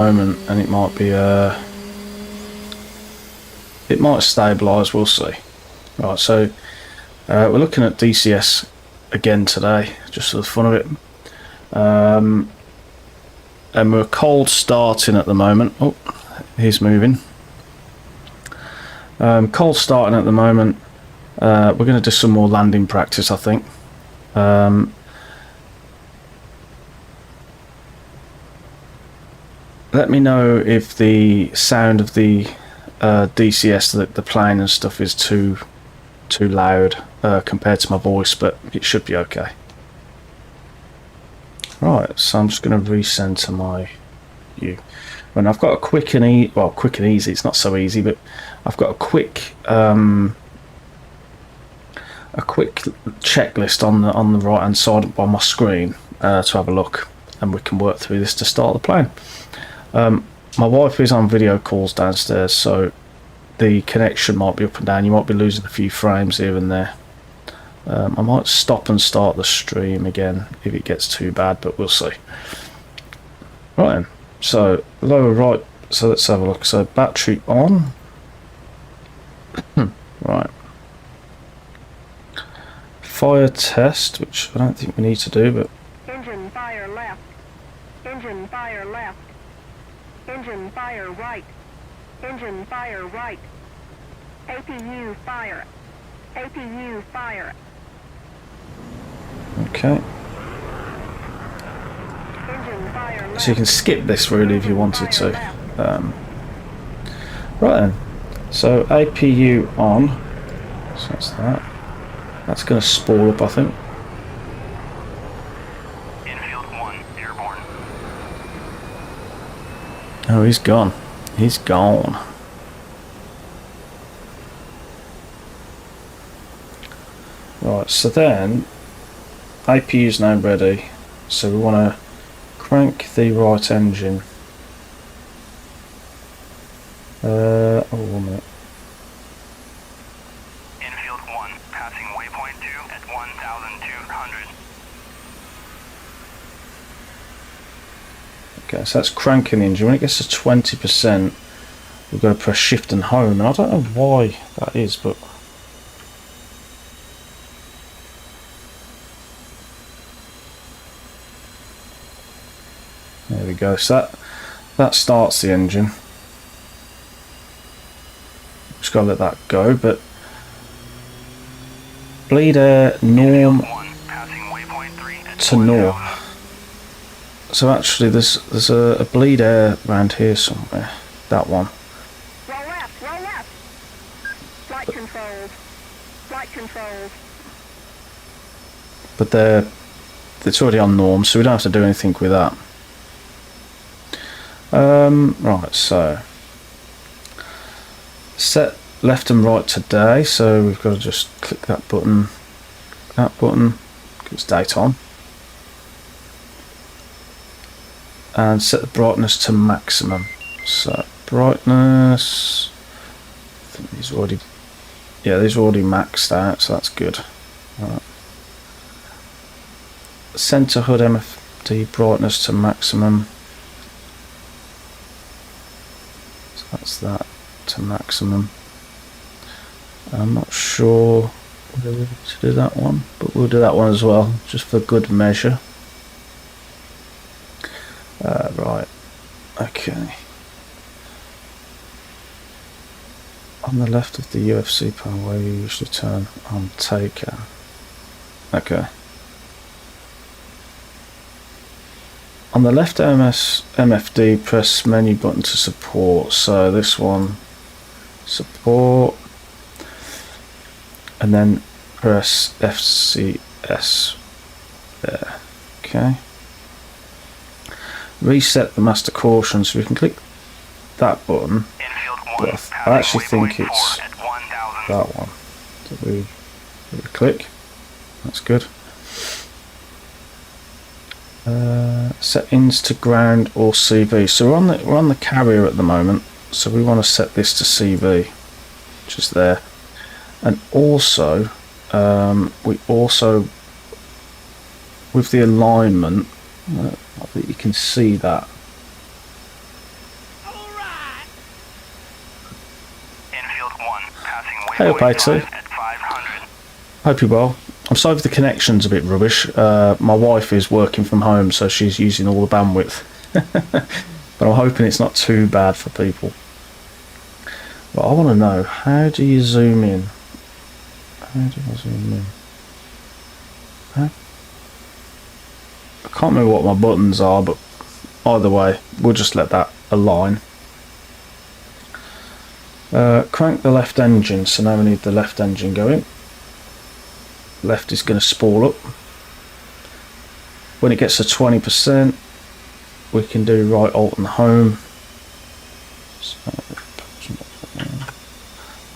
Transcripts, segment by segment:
moment, and it might be it might stabilise, we'll see. Right, so we're looking at DCS again today, just for the fun of it. And we're cold starting at the moment. Oh, he's moving. Cold starting at the moment. We're going to do some more landing practice, I think. Let me know if the sound of the DCS, the plane and stuff, is too loud compared to my voice, but it should be okay. Right, so I'm just going to recenter my view. And I've got a quick and easy. It's not so easy, but I've got a quick checklist on the right hand side on my screen to have a look, and we can work through this to start the plane. My wife is on video calls downstairs, so the connection might be up and down. You might be losing a few frames here and there. I might stop and start the stream again if it gets too bad, but we'll see. Right then, so lower right, so let's have a look. So battery on. Right. Fire test, which I don't think we need to do, but... Engine fire left. Engine fire left. Engine fire right. Engine fire right. APU fire. APU fire. Okay. So you can skip this really if you wanted to. Right then. So APU on. So that's that. That's going to spool up, I think. Infield 1, airborne. Oh, he's gone. He's gone. Right, so then APU's now ready. So we want to crank the right engine. Oh, 1 minute. Infield 1, passing waypoint 2 at 1,200. Okay, so that's cranking the engine. When it gets to 20%, we've got to press shift and home. And I don't know why that is, but... There we go. So that starts the engine. Just gotta let that go, but bleed air norm to norm. So actually, there's a bleed air around here somewhere. That one. Roll left, roll left. Flight controls. Flight controls. But it's already on norm, so we don't have to do anything with that. Right, so set left and right today, so we've got to just click that button, it's daytime, and set the brightness to maximum. So brightness, I think these are already maxed out, so that's good. Right. Center HUD MFD brightness to maximum. That's that to maximum. I'm not sure whether we need to do that one, but we'll do that one as well, just for good measure. Right, okay. On the left of the UFC panel, where you usually turn on taker. Okay. On the left MFD, press menu button to support. So this one, support, and then press FCS there. Okay. Reset the master caution, so we can click that button. But I actually think it's that one. So we click. That's good. Settings to ground or CV. So we're on the carrier at the moment, so we want to set this to CV, which is there. And also we also, with the alignment, I think you can see that Field 1, passing Hey up, waypoint 5 AT. at 500. Hope you're well. I'm sorry if the connection's a bit rubbish. My wife is working from home, so she's using all the bandwidth. But I'm hoping it's not too bad for people. But I want to know, how do you zoom in? How do I zoom in? Huh? I can't remember what my buttons are, but either way, we'll just let that align. Crank the left engine, so now we need the left engine going. Left is going to spool up. When it gets to 20%, we can do right alt and home. So,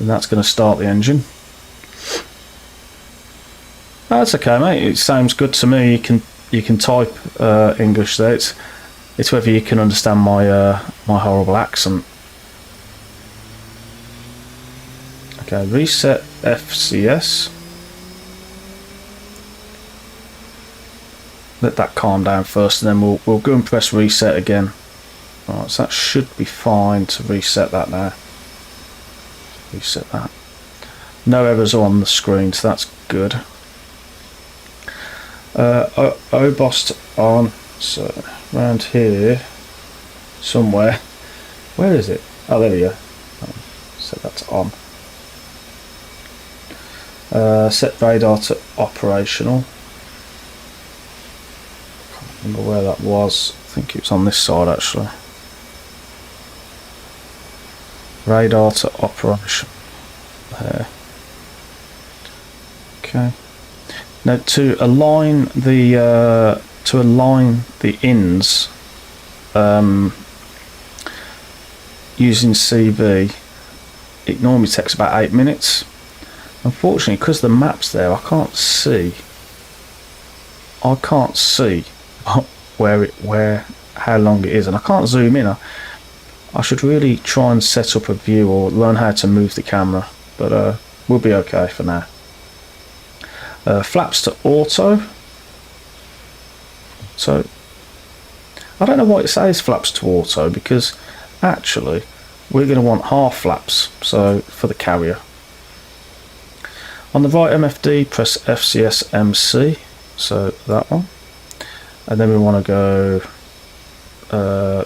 and that's going to start the engine. That's okay, mate. It sounds good to me. You can type English there. It's whether you can understand my my horrible accent. Okay, reset FCS. Let that calm down first, and then we'll go and press reset again. Alright, so that should be fine to reset that now. Reset that. No errors on the screen, so that's good. OBOST on, so around here somewhere. Where is it? Oh, there we go. Set that to on. Set radar to operational. Can't remember where that was. I think it was on this side actually. Radar to operation. There. Okay. Now to align the ins using CV, it normally takes about 8 minutes. Unfortunately, because the map's there, I can't see how long it is, and I can't zoom in. I should really try and set up a view or learn how to move the camera, but we'll be okay for now. Flaps to auto. So I don't know why it says flaps to auto, because actually we're going to want half flaps, so for the carrier. On the right MFD, press FCS MC, so that one, and then we want to go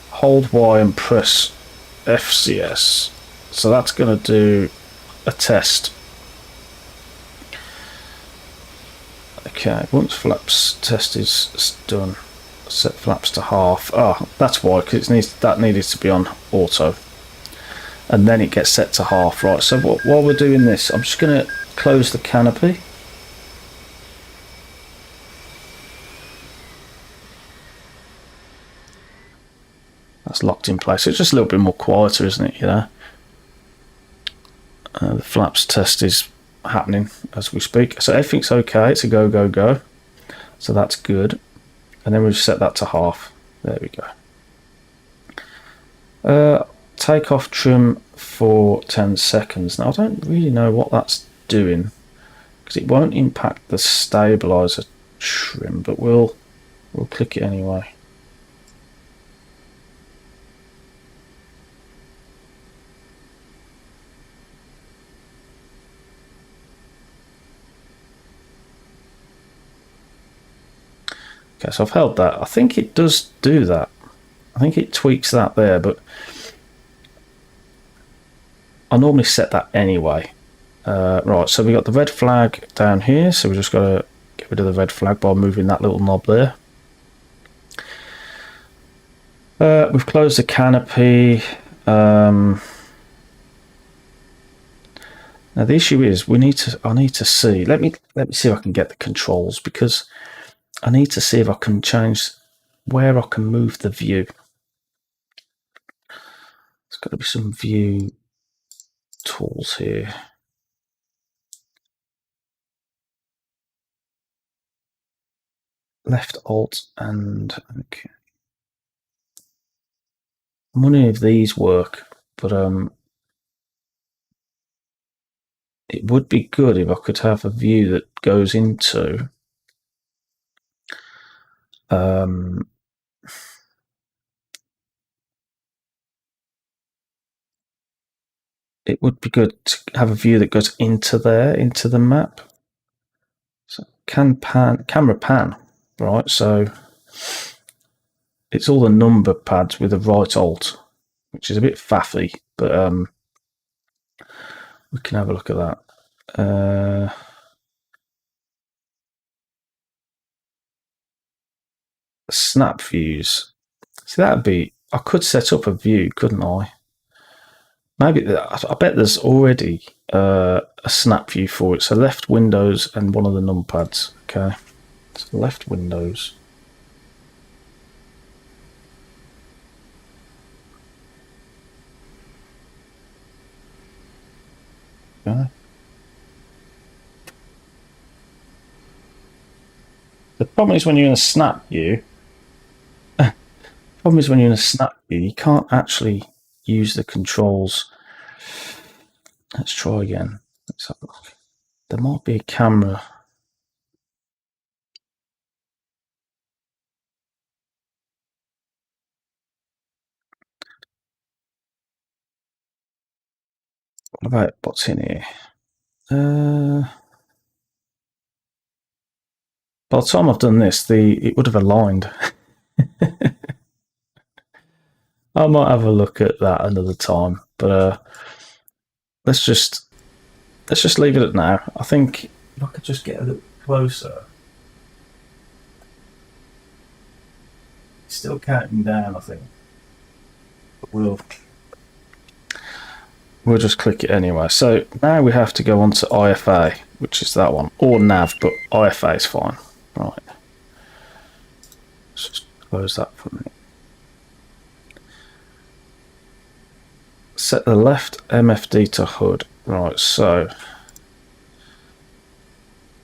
hold Y and press FCS, so that's going to do a test. Okay, once flaps test is done, set flaps to half. Ah, that's why, because that needed to be on auto, and then it gets set to half. Right, so while we're doing this, I'm just going to close the canopy. That's locked in place. It's just a little bit more quieter, isn't it? You know, the flaps test is happening as we speak, so everything's okay. It's a go, so that's good. And then we've set that to half. There we go. Take off trim for 10 seconds. Now I don't really know what that's doing, because it won't impact the stabilizer trim, but we'll click it anyway. Okay, so I've held that. I think it does do that. I think it tweaks that there, but I normally set that anyway. Right, so we got the red flag down here, so we just got to get rid of the red flag by moving that little knob there. We've closed the canopy. Now the issue is I need to see. Let me see if I can get the controls, because I need to see if I can change where I can move the view. There's got to be some view tools here. Left alt and okay. I'm wondering if these work, but it would be good if I could have a view that goes into it would be good to have a view that goes into there, into the map. So camera pan, right? So it's all the number pads with the right alt, which is a bit faffy, but we can have a look at that. Snap views. See, that'd be. I could set up a view, couldn't I? Maybe I bet there's already a snap view for it. So left windows and one of the numpads. Okay, so left windows. Okay. The problem is when you're in a snap view. Problem is when you're in a snap view, you can't actually use the controls. Let's try again. Let's have a look. There might be a camera. What about what's in here? By the time I've done this, it would have aligned. I might have a look at that another time, but let's just leave it at now. I think if I could just get a little closer. It's still counting down, I think. But we'll just click it anyway. So now we have to go on to IFA, which is that one, or nav, but IFA is fine. Right. Let's just close that for a minute. Set the left MFD to HUD. Right, so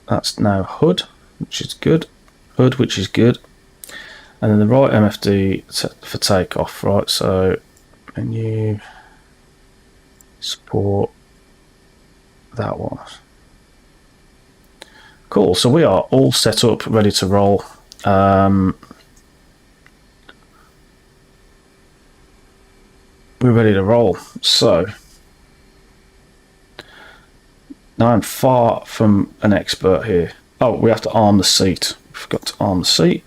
that's now HUD, which is good. HUD, which is good. And then the right MFD set for takeoff, right? So menu, support, that one. Cool, so we are all set up, ready to roll. We're ready to roll. So now I'm far from an expert here. Oh, we have to arm the seat. We forgot to arm the seat.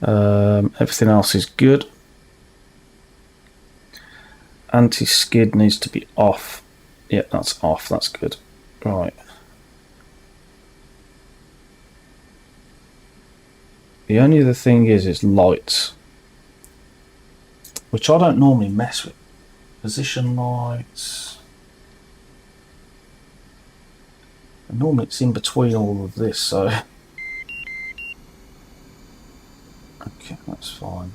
Everything else is good. Anti-skid needs to be off. Yeah, that's off. That's good. Right. The only other thing is lights, which I don't normally mess with. Position lights. And normally it's in between all of this, so okay, that's fine.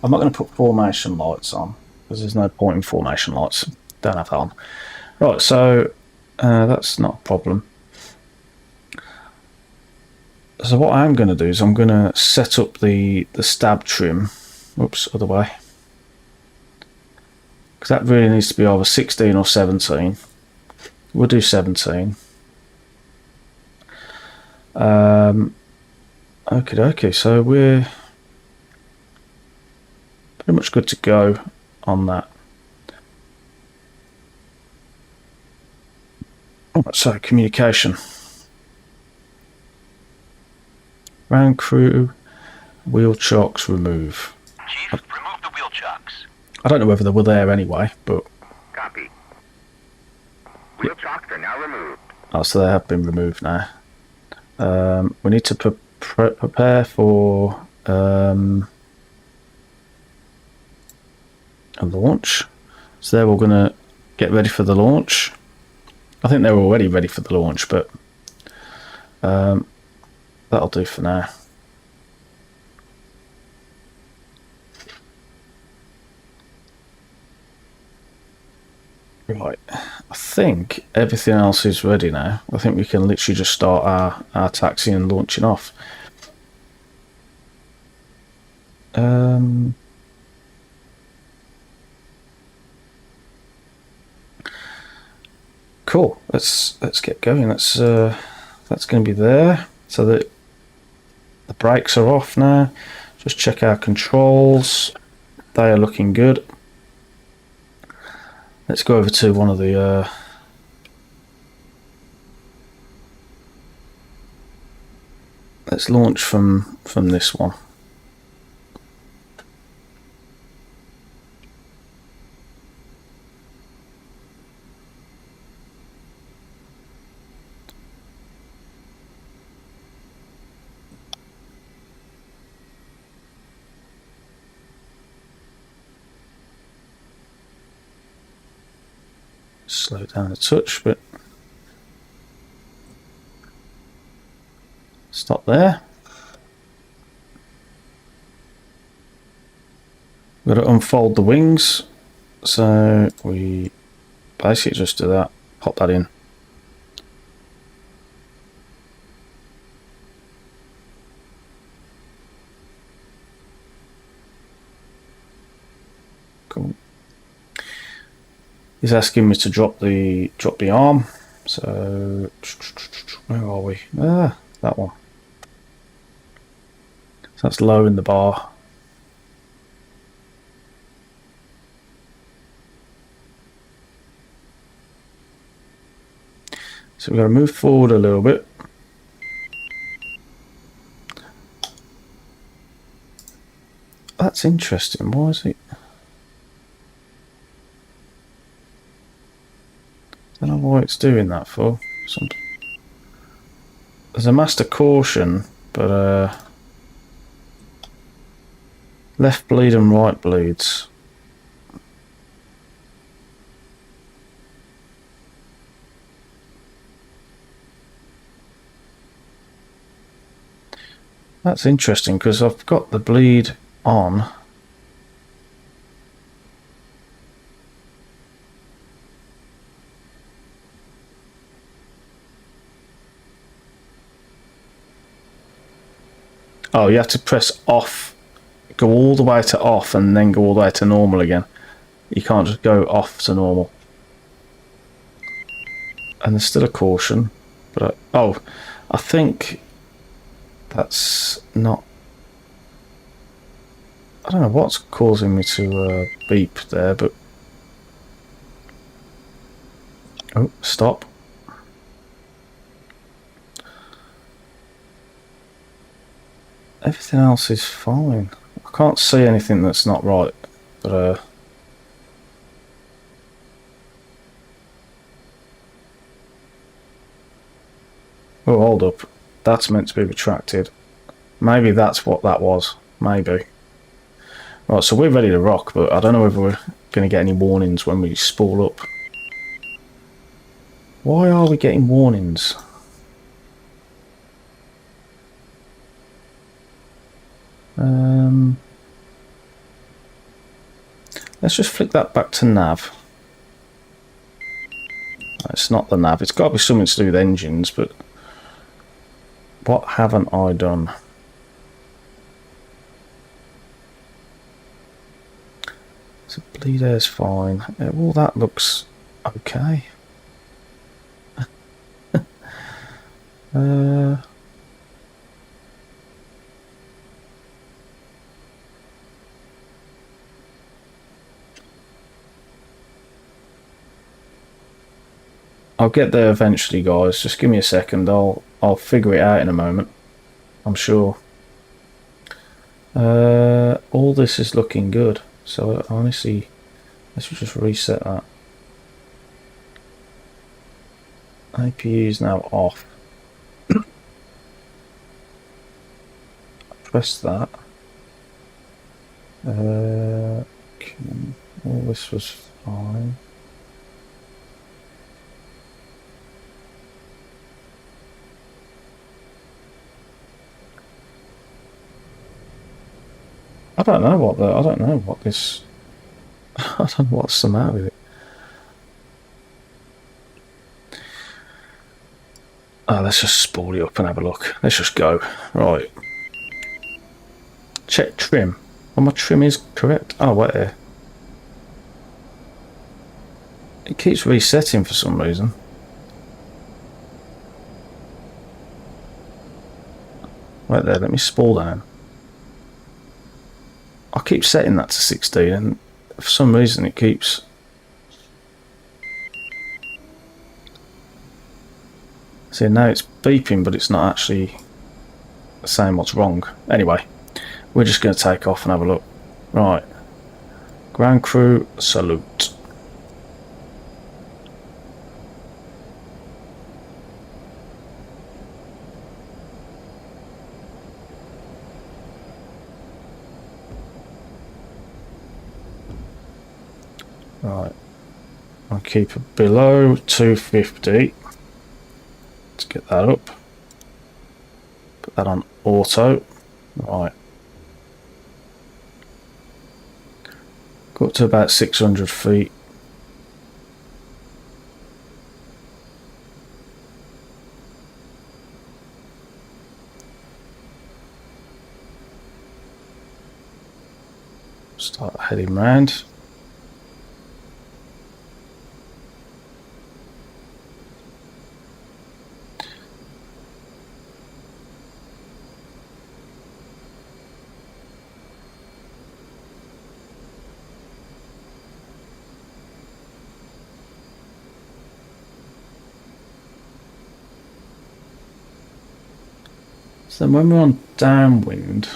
I'm not going to put formation lights on because there's no point in formation lights. Don't have that on. Right, so that's not a problem. So what I'm going to do is I'm going to set up the stab trim. Oops, other way. Because that really needs to be either 16 or 17. We'll do 17. Okay, so we're pretty much good to go on that. So communication. Round crew, wheel chocks remove. Chief, remove the wheel chocks. I don't know whether they were there anyway, but Copy. Wheel chocks are now removed. oh, so they have been removed now. We need to prepare for a launch. So there we're going to get ready for the launch. I think they're already ready for the launch, but that'll do for now. Right, I think everything else is ready now. I think we can literally just start our taxi and launching off. Cool. Let's get going. That's going to be there. So that the brakes are off now. Just check our controls. They are looking good. Let's go over to one of the let's launch from this one. Slow down a touch, but stop there. We've got to unfold the wings, so we basically just do that, pop that in. Cool. He's asking me to drop the arm, so where are we? Ah, that one. So that's low in the bar. So we've got to move forward a little bit. That's interesting. Why is it? I don't know why it's doing that for. There's a master caution, but left bleed and right bleeds. That's interesting because I've got the bleed on. Oh, you have to press off, go all the way to off and then go all the way to normal again. You can't just go off to normal. And there's still a caution, but I think that's not. I don't know what's causing me to beep there, but oh, stop. Everything else is fine. I can't see anything that's not right, but oh, hold up. That's meant to be retracted. Maybe that's what that was. Maybe. Right, so we're ready to rock, but I don't know whether we're going to get any warnings when we spool up. Why are we getting warnings? Let's just flick that back to nav. It's not the nav. It's got to be something to do with engines, but what haven't I done? So bleed air's fine. Well, that looks okay. I'll get there eventually, guys. Just give me a second. I'll figure it out in a moment, I'm sure. All this is looking good. So honestly, let's just reset that. APU is now off. Press that. All this was fine. I don't know what this. I don't know what's the matter with it. Let's just spool it up and have a look. Let's just go. Right. Check trim. Well, my trim is correct. Oh, wait there. It keeps resetting for some reason. Wait there, let me spool down. I keep setting that to 16 and for some reason it keeps... See, now it's beeping, but it's not actually saying what's wrong. Anyway, we're just going to take off and have a look. Right. Ground crew, salute. Right. I'll keep it below 250. Let's get that up. Put that on auto. Right. Go up to about 600 feet. Start heading round. So when we're on downwind,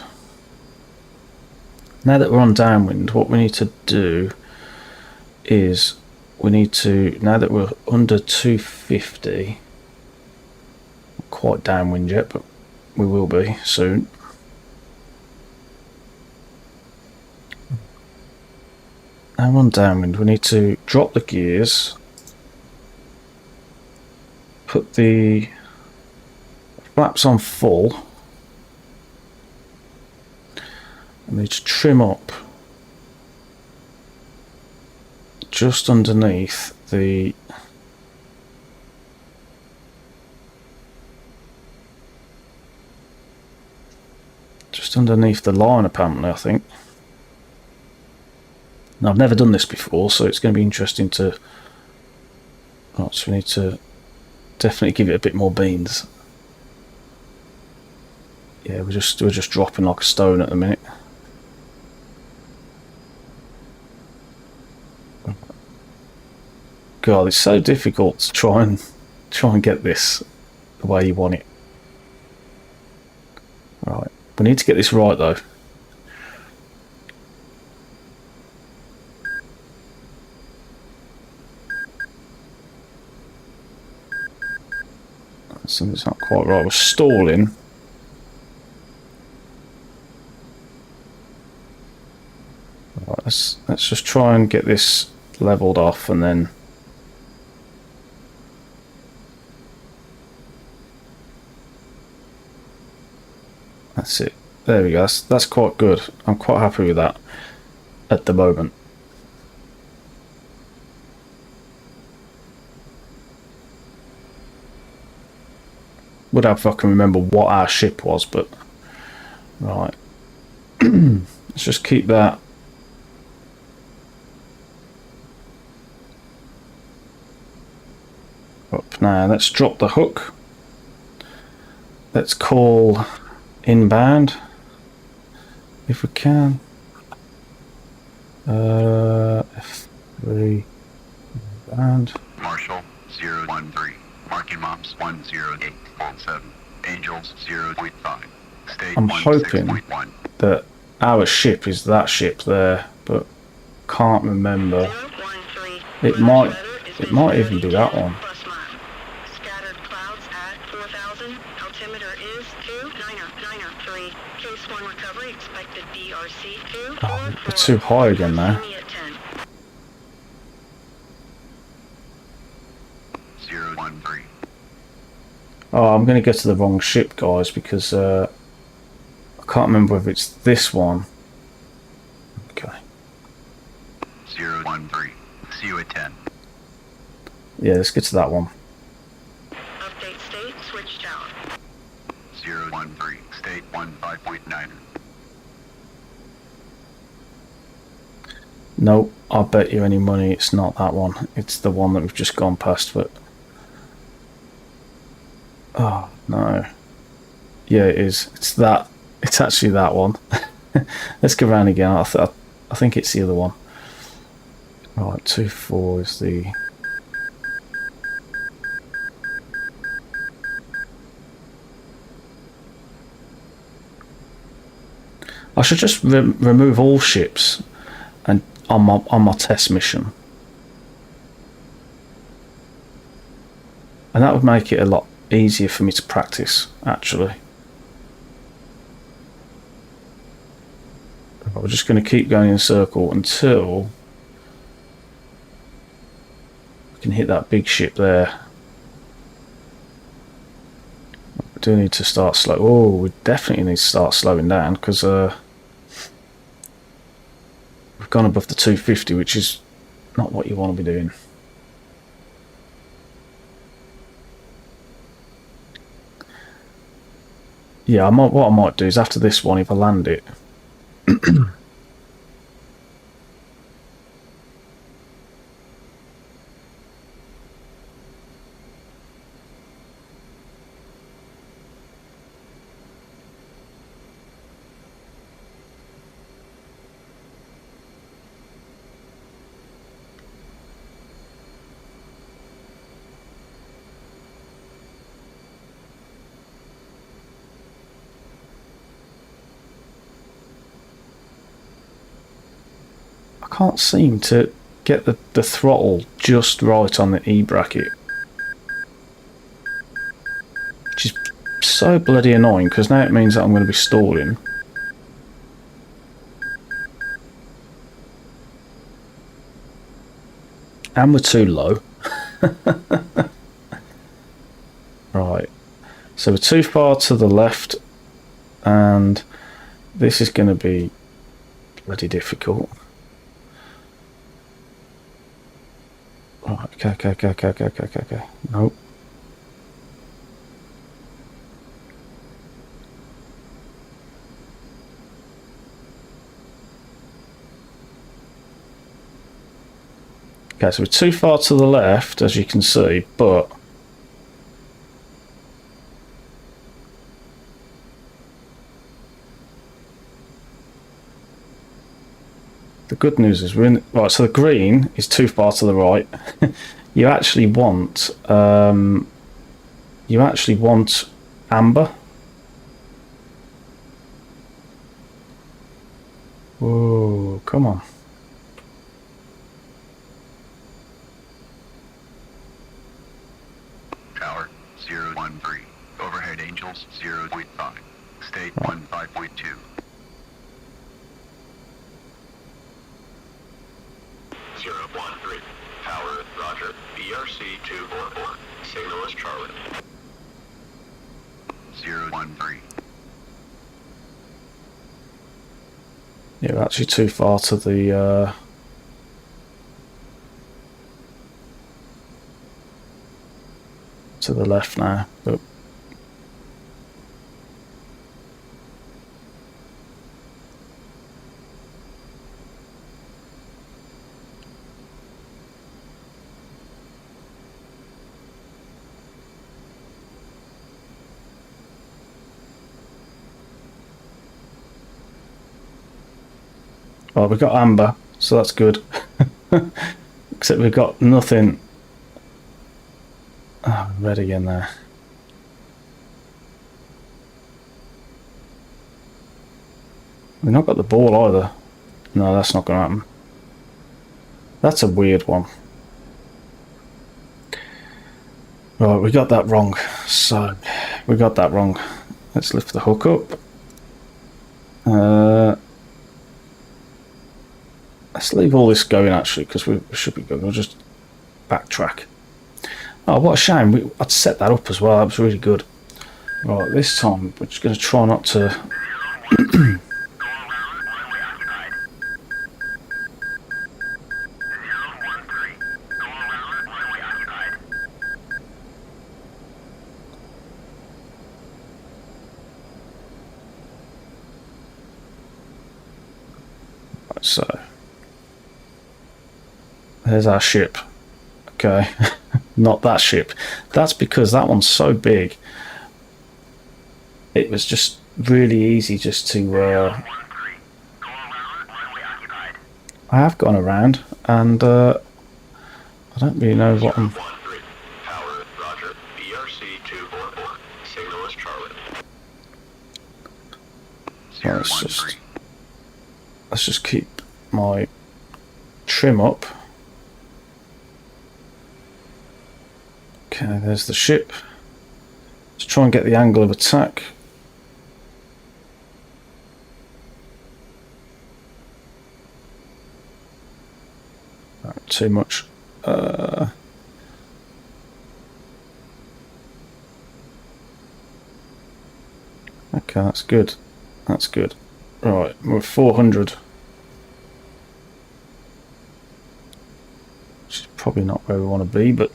now that we're on downwind, what we need to do is we need to, now that we're under 250, not quite downwind yet, but we will be soon. Now we're on downwind, we need to drop the gears, put the flaps on full. I need to trim up just underneath the line apparently, I think. Now I've never done this before, so it's going to be interesting to... Right, so we need to definitely give it a bit more beans. Yeah, we're just dropping like a stone at the minute. God, it's so difficult to try and get this the way you want it. Right, we need to get this right though. Something's not quite right. We're stalling. Right, let's just try and get this leveled off and then. That's it. There we go. That's quite good. I'm quite happy with that at the moment. Would have if I can remember what our ship was, but right. Let's just keep that. Up now. Let's drop the hook. Let's call inbound if we can. F3 inbound. Marshall 013. Marking Moms 108.7. Angels 0.5. State I'm hoping 16.1. that our ship is that ship there, but can't remember. It might even be that one. Scattered clouds at 4,000. Altimeter is 2993. Case 1 recovery expected BRC 2. Oh, we're too high again now. 013. Oh, I'm going to get to the wrong ship, guys, because I can't remember if it's this one. Okay. 013. See you at 10. Yeah, let's get to that one. Update state switched out. 013. State 15.9. Nope, I'll bet you any money it's not that one. It's the one that we've just gone past, but... Oh, no. Yeah, it is. It's that. It's actually that one. Let's go round again. I think it's the other one. Right, 2-4 is the... I should just remove all ships and on my test mission, and that would make it a lot easier for me to practice. Actually, we're just going to keep going in a circle until we can hit that big ship there. We do need to start slow. Oh, we definitely need to start slowing down because we've gone above the 250, which is not what you want to be doing. Yeah, what I might do is after this one, if I land it, I can't seem to get the throttle just right on the E bracket, which is so bloody annoying because now it means that I'm going to be stalling. And we're too low. Right, so we're too far to the left, and this is going to be bloody difficult. Right, okay. Nope. Okay, so we're too far to the left, as you can see, but the good news is we're in. Right, so the green is too far to the right. You actually want amber. Whoa, come on. Tower 013. Overhead Angels 0.5. State 15.2. 013. Tower, roger. BRC 244. Signal is Charlie. 013. Yeah, we're actually too far to the left now. But well, we've got amber, so that's good. Except we've got nothing. Oh, red again there. We've not got the ball either. No, that's not going to happen. That's a weird one. Right, we got that wrong. So, we got that wrong. Let's lift the hook up. Let's leave all this going actually, because we should be good. We'll just backtrack. Oh, what a shame. I'd set that up as well. That was really good. Right, this time we're just going to try not to... Right, so... There's our ship. Okay. Not that ship. That's because that one's so big. It was just really easy just to I have gone around, and I don't really know what I'm... 013. Power, roger. BRC 244. Signal is Charlie. Well, let's just keep my trim up. Okay, there's the ship. Let's try and get the angle of attack. Not too much. Okay, that's good. That's good. Right, we're 400. Which is probably not where we want to be, but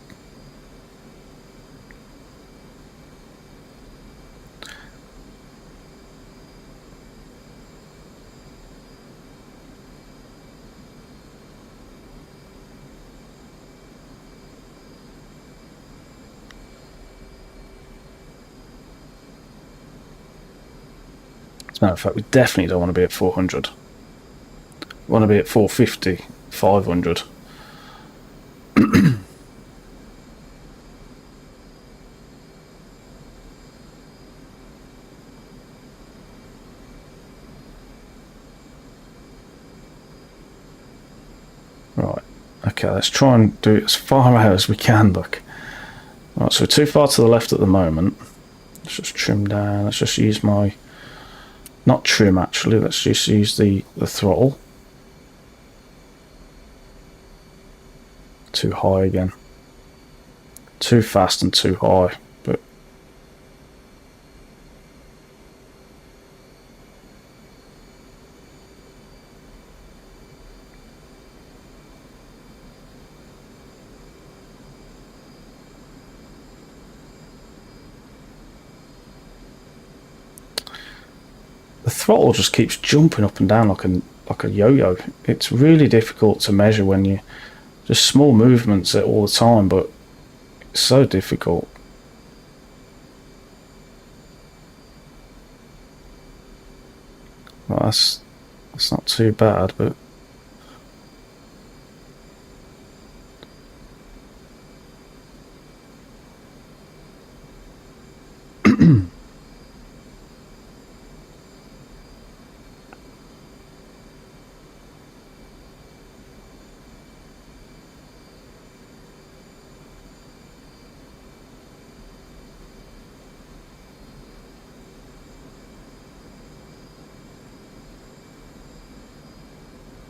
as a matter of fact, we definitely don't want to be at 400. We want to be at 450, 500. Right, okay, let's try and do it as far out as we can, look. Right, so we're too far to the left at the moment. Let's just trim down, let's just use my... Not trim actually, let's just use the throttle. Too high again. Too fast and too high, but... The throttle just keeps jumping up and down like a yo-yo. It's really difficult to measure when you just small movements all the time, but it's so difficult. Well, that's not too bad, but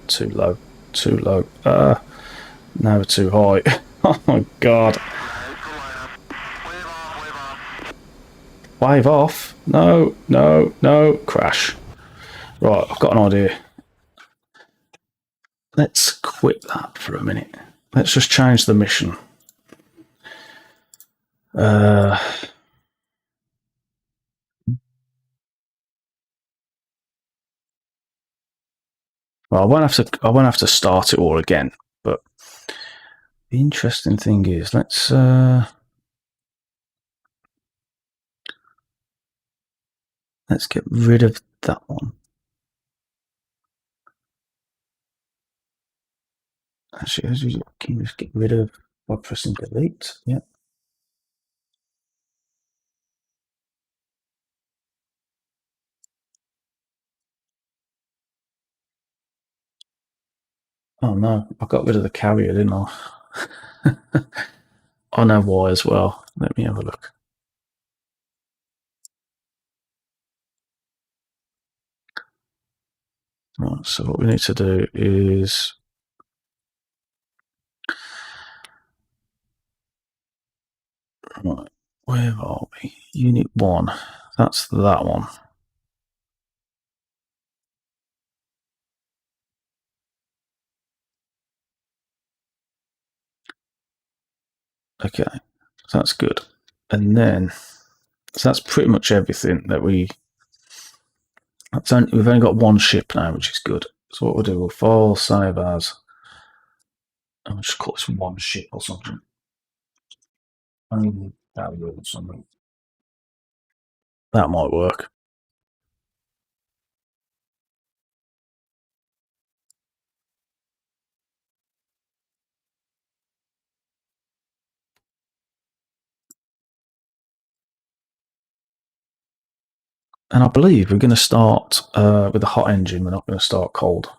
too low, too low. Now we're too high. Oh my god. Wave off? No, no, no. Crash. Right, I've got an idea. Let's quit that for a minute. Let's just change the mission. Well, I won't have to start it all again. But the interesting thing is, let's get rid of that one. Actually, can you just get rid of by pressing delete? Yeah. Oh no, I got rid of the carrier, didn't I? I know why as well. Let me have a look. Right, so what we need to do is right, where are we? Unit 1. That's that one. Okay, so that's good. And then, so that's pretty much everything that we've only got one ship now, which is good. So what we'll do, we'll file, save as, and we'll just call this one ship or something. Only value or something. That might work. And I believe we're going to start with a hot engine. We're not going to start cold.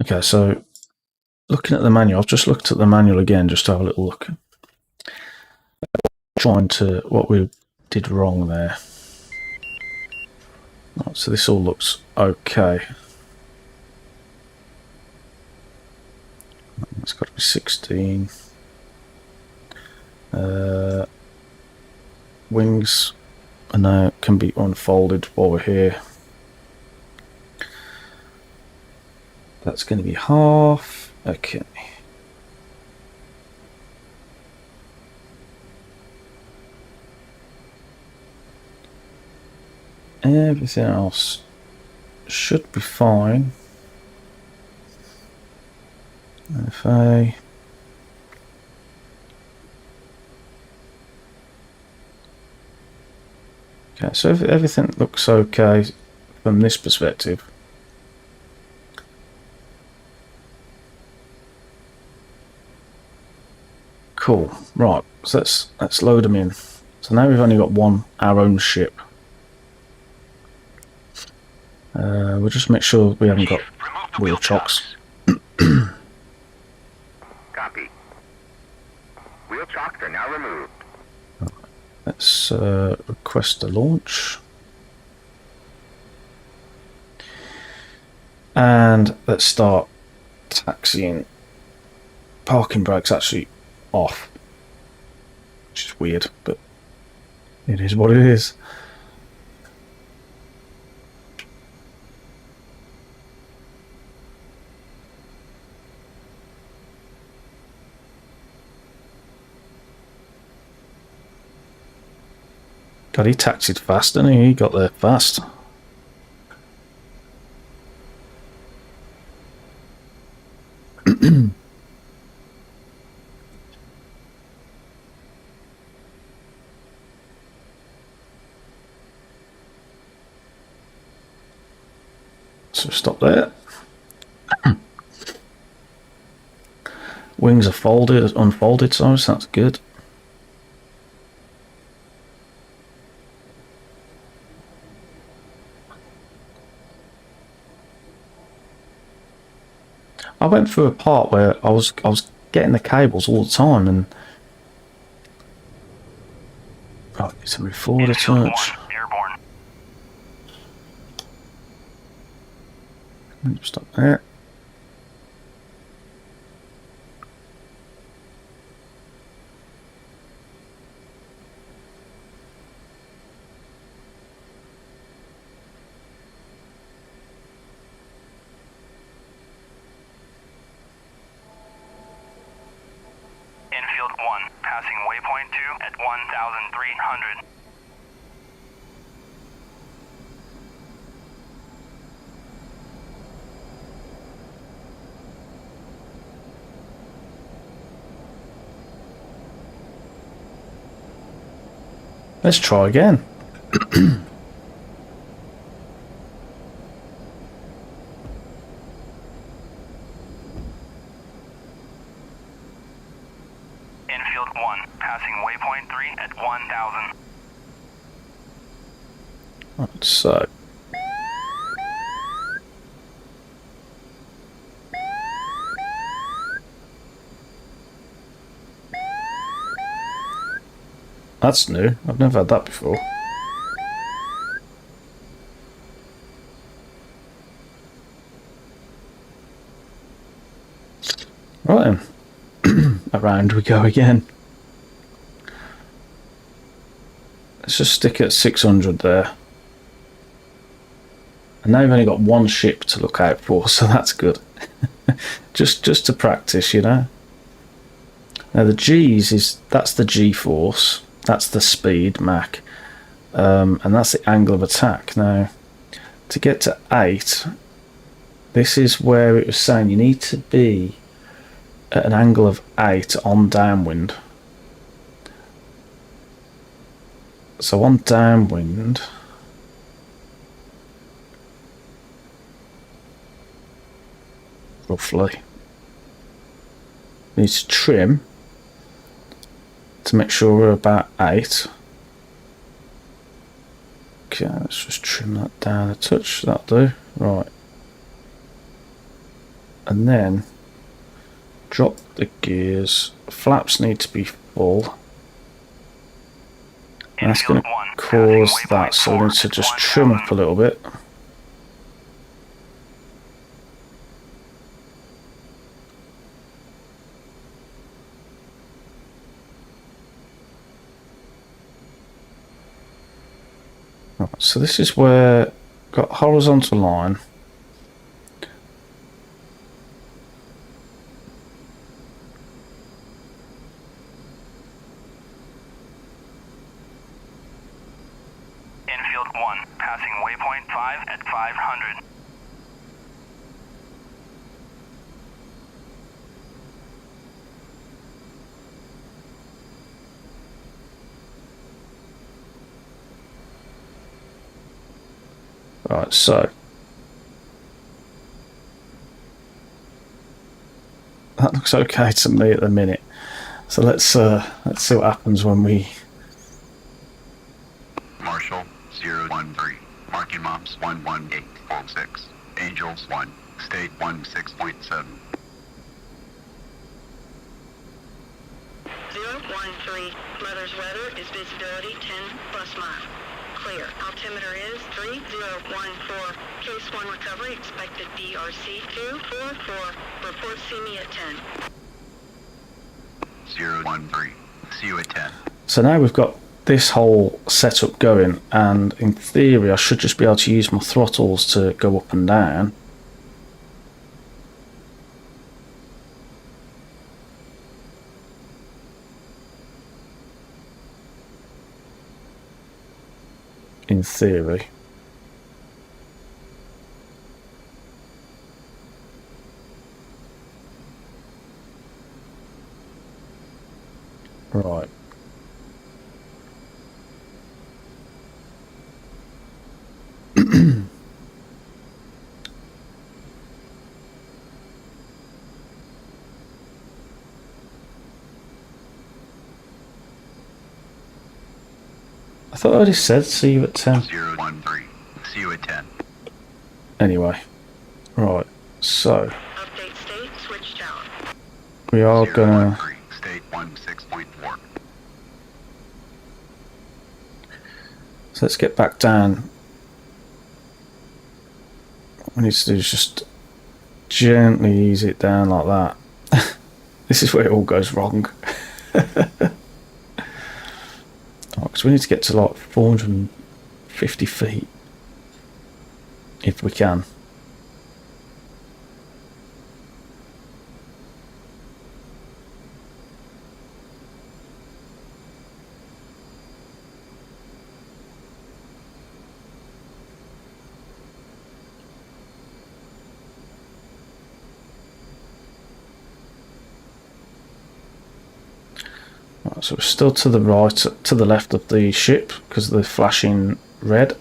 Okay, so looking at the manual, I've just looked at the manual again just to have a little look. Trying to what we did wrong there. Right, so this all looks okay. It's got to be 16. Wings are now can be unfolded while we're here. That's going to be half. Okay. Everything else should be fine. FA. Okay, so if everything looks okay from this perspective. Cool. Right, so let's load them in. So now we've only got our own ship. We'll just make sure we haven't got wheel chocks. Copy. Wheel chocks are now removed. Let's request a launch. And let's start taxiing. Parking brake's actually off. Which is weird, but it is what it is. God, he taxied fast, didn't he? He got there fast. So stop there. Wings are unfolded, so that's good. I went through a part where I was getting the cables all the time, and right, it's a move forward a touch. Airborne. Stop there. Infield 1, passing waypoint 2 at 1,300. Let's try again. Infield 1, passing waypoint 3 at 1,000. Right, so that's new. I've never had that before. Right then. Around we go again. Let's just stick at 600 there. And now we've only got one ship to look out for, so that's good. just to practice, you know. Now the G's that's the G-force, that's the speed, Mach, and that's the angle of attack. Now, to get to 8, this is where it was saying you need to be at an angle of 8 on downwind. So on downwind, roughly, we need to trim to make sure we're about 8. Okay, let's just trim that down a touch, that'll do. Right. And then drop the gears, flaps need to be full. And that's going to cause that, so we need to just trim up a little bit. Right, so this is where got horizontal line. Infield 1, passing waypoint 5 at 500. Right, so that looks okay to me at the minute. So let's see what happens when we. Marshall 013. Marking Mops 11846. Angels 1. State 16.7. 013. Mother's weather is visibility 10 plus mile. Clear. Altimeter is 3014. Case 1 recovery expected DRC 244. Report see me at 10. 013. See you at 10. So now we've got this whole setup going, and in theory I should just be able to use my throttles to go up and down. In theory. Right. I thought I already said see you at 10. 013. See you at 10. Anyway. Right. So Update state, switch tower. we are gonna 013. State 16.4. so let's get back down. What we need to do is just gently ease it down like that. This is where it all goes wrong. Because we need to get to like 450 feet if we can. Right, so we're still to the right, to the left of the ship because of the flashing red.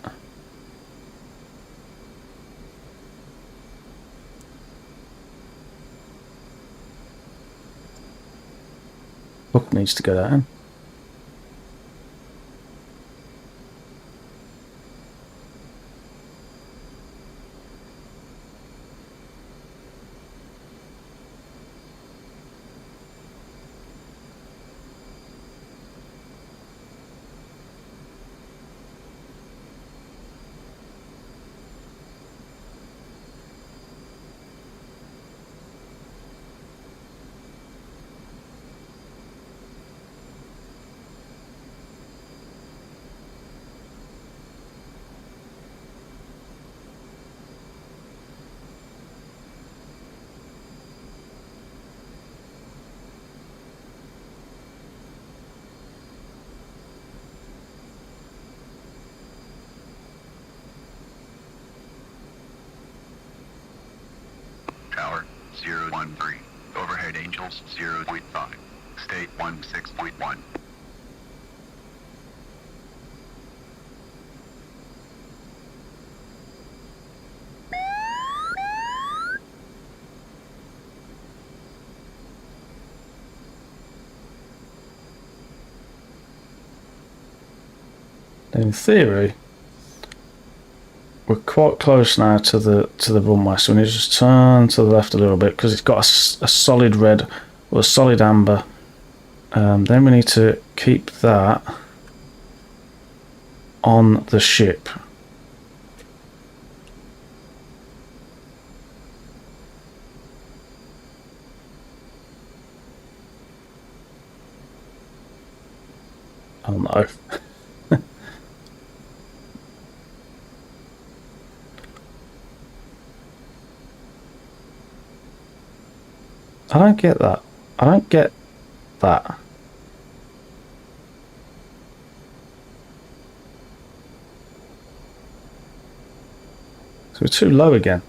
Hook needs to go down. Tower 013. Overhead Angels Angels 0.5. State 16.1. In theory, we're quite close now to the runway, so we need to just turn to the left a little bit because it's got a solid red or a solid amber. Then we need to keep that on the ship. Oh no. I don't get that. I don't get that. So we're too low again.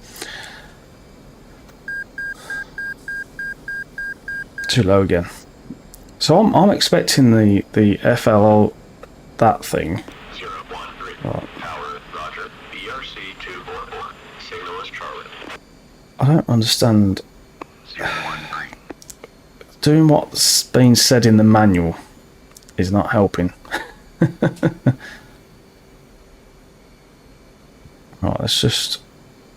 Too low again. So I'm expecting the FLO, that thing. 013. Right. Tower, roger. BRC 244. Signal is Charlie. I don't understand. 013. Doing what's been said in the manual is not helping. Right, let's just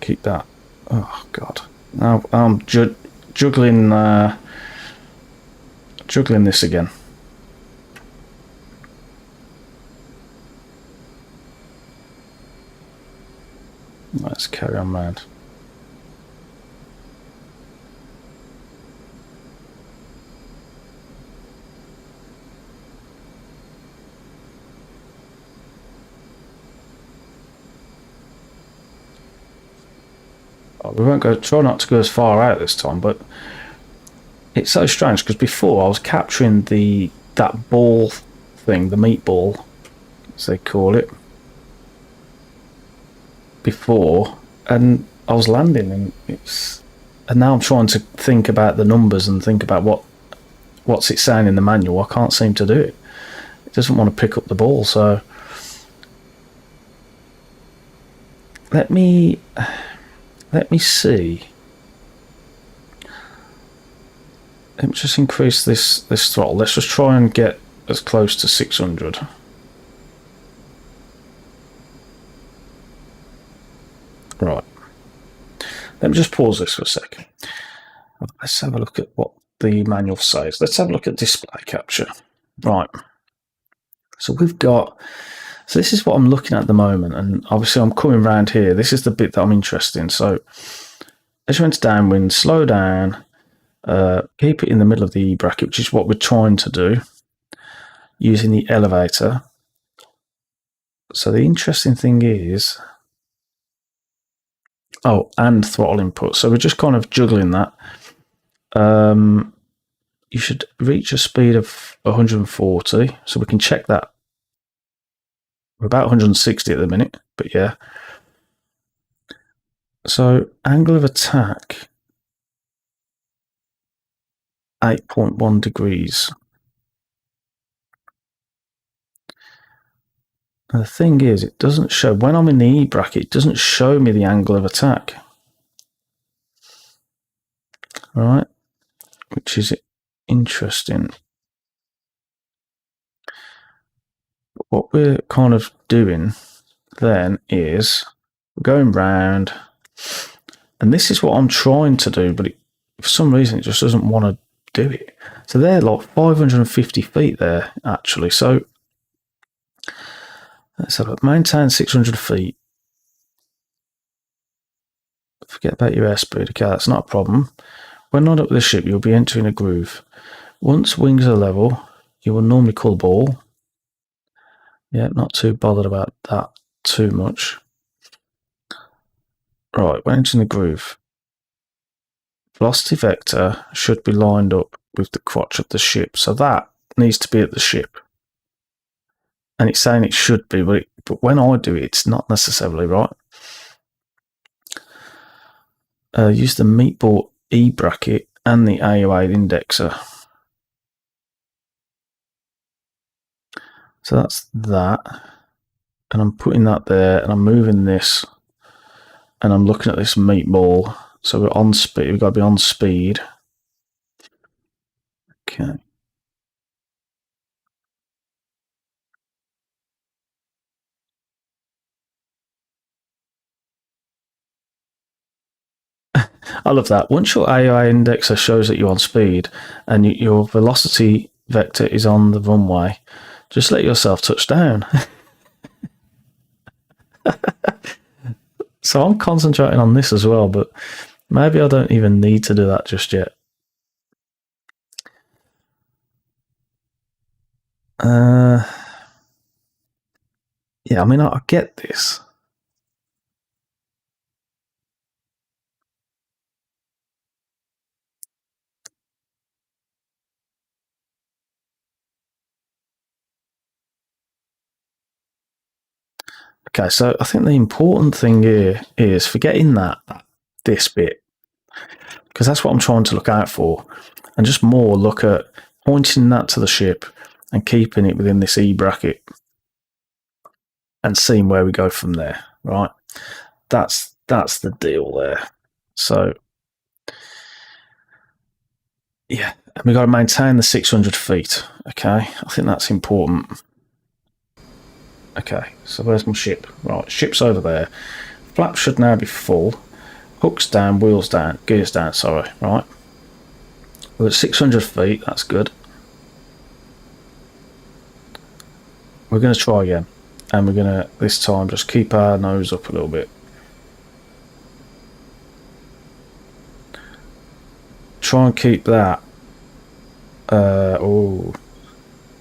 keep that. Oh god. Now I'm juggling this again. Let's carry on round. Oh, we won't go. Try not to go as far out this time, but it's so strange because before I was capturing that ball thing, the meatball, as they call it, before, and I was landing, and now I'm trying to think about the numbers and think about what's it saying in the manual. I can't seem to do it. It doesn't want to pick up the ball, so let me see. Let me just increase this throttle. Let's just try and get as close to 600. Right. Let me just pause this for a second. Let's have a look at what the manual says. Let's have a look at display capture. Right. So we've got... So this is what I'm looking at the moment, and obviously I'm coming around here. This is the bit that I'm interested in. So as you enter downwind, slow down, keep it in the middle of the E bracket, which is what we're trying to do, using the elevator. So the interesting thing is... Oh, and throttle input. So we're just kind of juggling that. You should reach a speed of 140, so we can check that. We're about 160 at the minute, but yeah. So angle of attack, 8.1 degrees. And the thing is, it doesn't show, when I'm in the E bracket, it doesn't show me the angle of attack. Right, which is interesting. What we're kind of doing then is we're going round, and this is what I'm trying to do, but for some reason it just doesn't want to do it. So they're like 550 feet there actually. So let's have a look. Maintain 600 feet. Forget about your airspeed. Okay, that's not a problem. When not up with the ship, you'll be entering a groove. Once wings are level, you will normally call ball. Yeah, not too bothered about that too much. Right, we're entering the groove. Velocity vector should be lined up with the crotch of the ship. So that needs to be at the ship. And it's saying it should be, but when I do it, it's not necessarily right. Use the meatball E bracket and the AUA indexer. So that's that. And I'm putting that there, and I'm moving this, and I'm looking at this meatball. So we're on speed. We've got to be on speed. Okay. I love that. Once your AI indexer shows that you're on speed and your velocity vector is on the runway, just let yourself touch down. So I'm concentrating on this as well, but maybe I don't even need to do that just yet. Yeah, I mean, I get this. Okay, so I think the important thing here is forgetting this bit, because that's what I'm trying to look out for, and just more look at pointing that to the ship and keeping it within this E bracket and seeing where we go from there, right? That's the deal there. So yeah, and we've got to maintain the 600 feet, okay? I think that's important. Okay, so where's my ship? Right, ship's over there. Flap should now be full. Hooks down, wheels down, gears down, sorry, right? We're at 600 feet, that's good. We're going to try again. And we're going to, this time, just keep our nose up a little bit. Try and keep that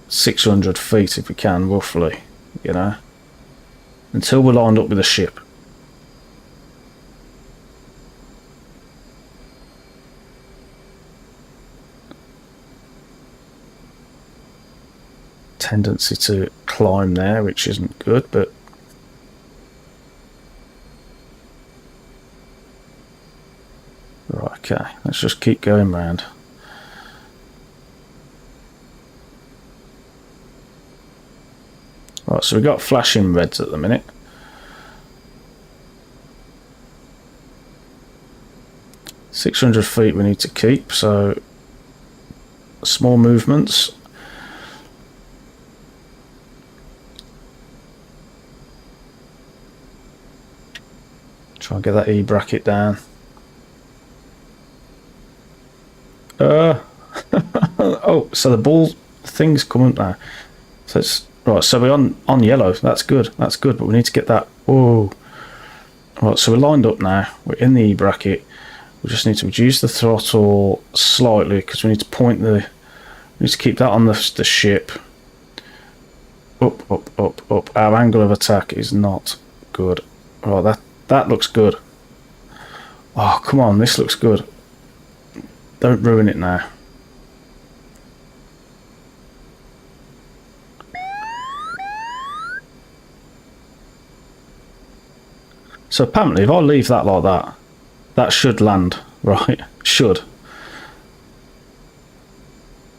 600 feet if we can, roughly, you know, until we're lined up with the ship. Tendency to climb there, which isn't good, but right, okay, let's just keep going round. Right, so we've got flashing reds at the minute. .600 feet we need to keep, so small movements. Try and get that E bracket down. Oh, so the ball thing's coming now. So it's right. So we're on yellow. That's good. That's good. But we need to get that. Whoa. Right. So we're lined up now. We're in the E bracket. We just need to reduce the throttle slightly because we need to point the. We need to keep that on the ship. Up, up, up, up. Our angle of attack is not good. Right. That looks good. Oh, come on. This looks good. Don't ruin it now. So apparently if I leave that like that, that should land, right? Should.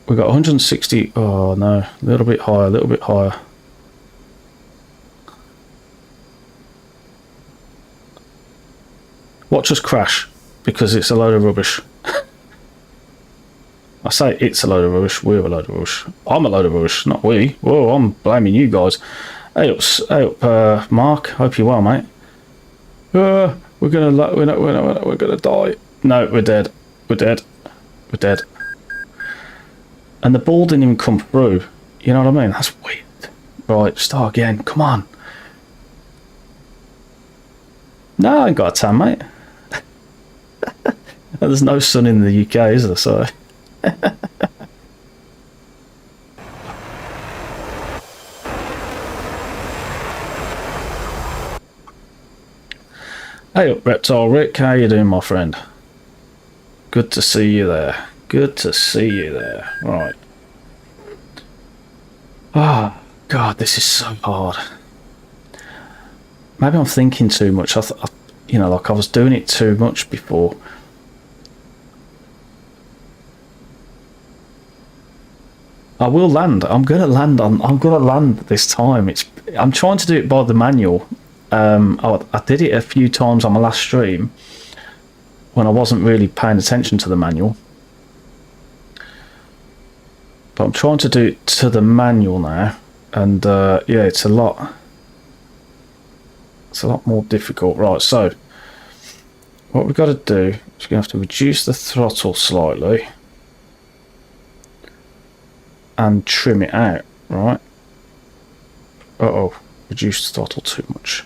We've got 160, oh no, a little bit higher, a little bit higher. Watch us crash, because it's a load of rubbish. I say it's a load of rubbish, we're a load of rubbish. I'm a load of rubbish, not we. Whoa, I'm blaming you guys. Hey up, Mark, hope you're well, mate. We're gonna die. No, we're dead. We're dead. We're dead. And the ball didn't even come through. You know what I mean? That's weird. Right, start again. Come on. No, I ain't got a tan, mate. There's no sun in the UK, is there? So. Hey up, Reptile Rick, how you doing, my friend? Good to see you there. Good to see you there. Right. Ah, oh, God, this is so hard. Maybe I'm thinking too much. You know, like I was doing it too much before. I will land. I'm gonna land this time. I'm trying to do it by the manual. I did it a few times on my last stream when I wasn't really paying attention to the manual. But I'm trying to do it to the manual now, and yeah, it's a lot more difficult. Right, so what we've got to do is we're gonna have to reduce the throttle slightly and trim it out, right? Uh-oh, reduced the throttle too much.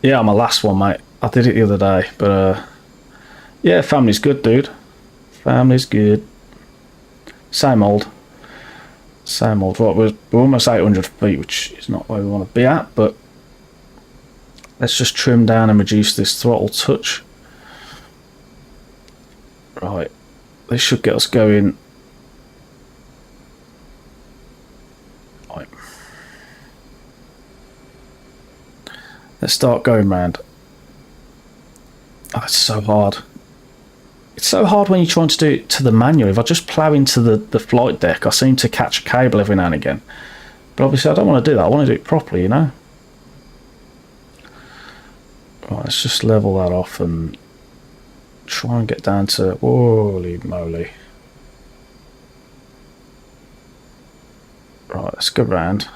Yeah, my last one, mate. I did it the other day, but yeah, family's good, dude. Family's good. Same old. Same old. Right, we're almost 800 feet, which is not where we want to be at, but let's just trim down and reduce this throttle touch. Right, this should get us going. Right. Let's start going round. Oh, it's so hard. It's so hard when you're trying to do it to the manual. If I just plough into the flight deck, I seem to catch a cable every now and again. But obviously I don't want to do that. I want to do it properly, you know? Right, let's just level that off and try and get down to... Holy moly. Right, let's go round.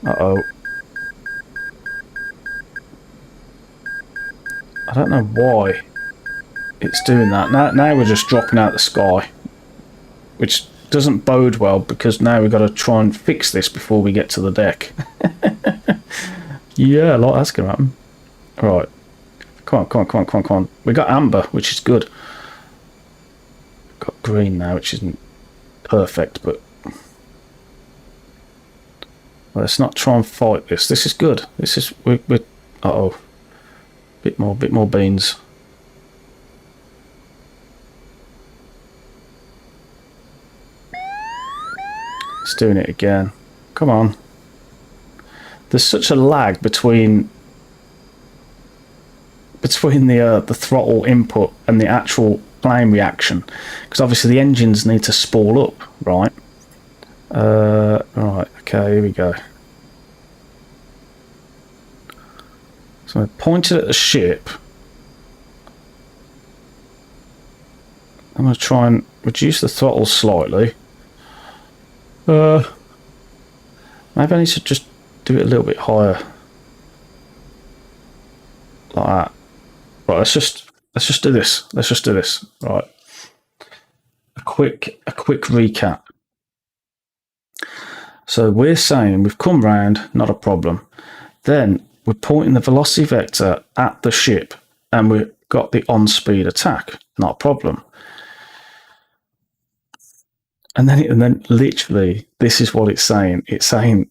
Uh-oh. I don't know why it's doing that. Now we're just dropping out the sky, which doesn't bode well, because now we've got to try and fix this before we get to the deck. Yeah, like that's going to happen. Right. Come on. We got amber, which is good. Got green now, which isn't perfect, but... Let's not try and fight this. This is good. This is... We're uh-oh. Bit more beans. It's doing it again. Come on. There's such a lag between the throttle input and the actual plane reaction, because obviously the engines need to spool up, right? Right, okay, here we go. So I pointed at the ship. I'm going to try and reduce the throttle slightly. Maybe I need to just do it a little bit higher. Like that. Right, let's just do this. Let's just do this. Right. A quick recap. So we're saying we've come round, not a problem. Then we're pointing the velocity vector at the ship, and we've got the on-speed attack, not a problem. And then literally, this is what it's saying. It's saying,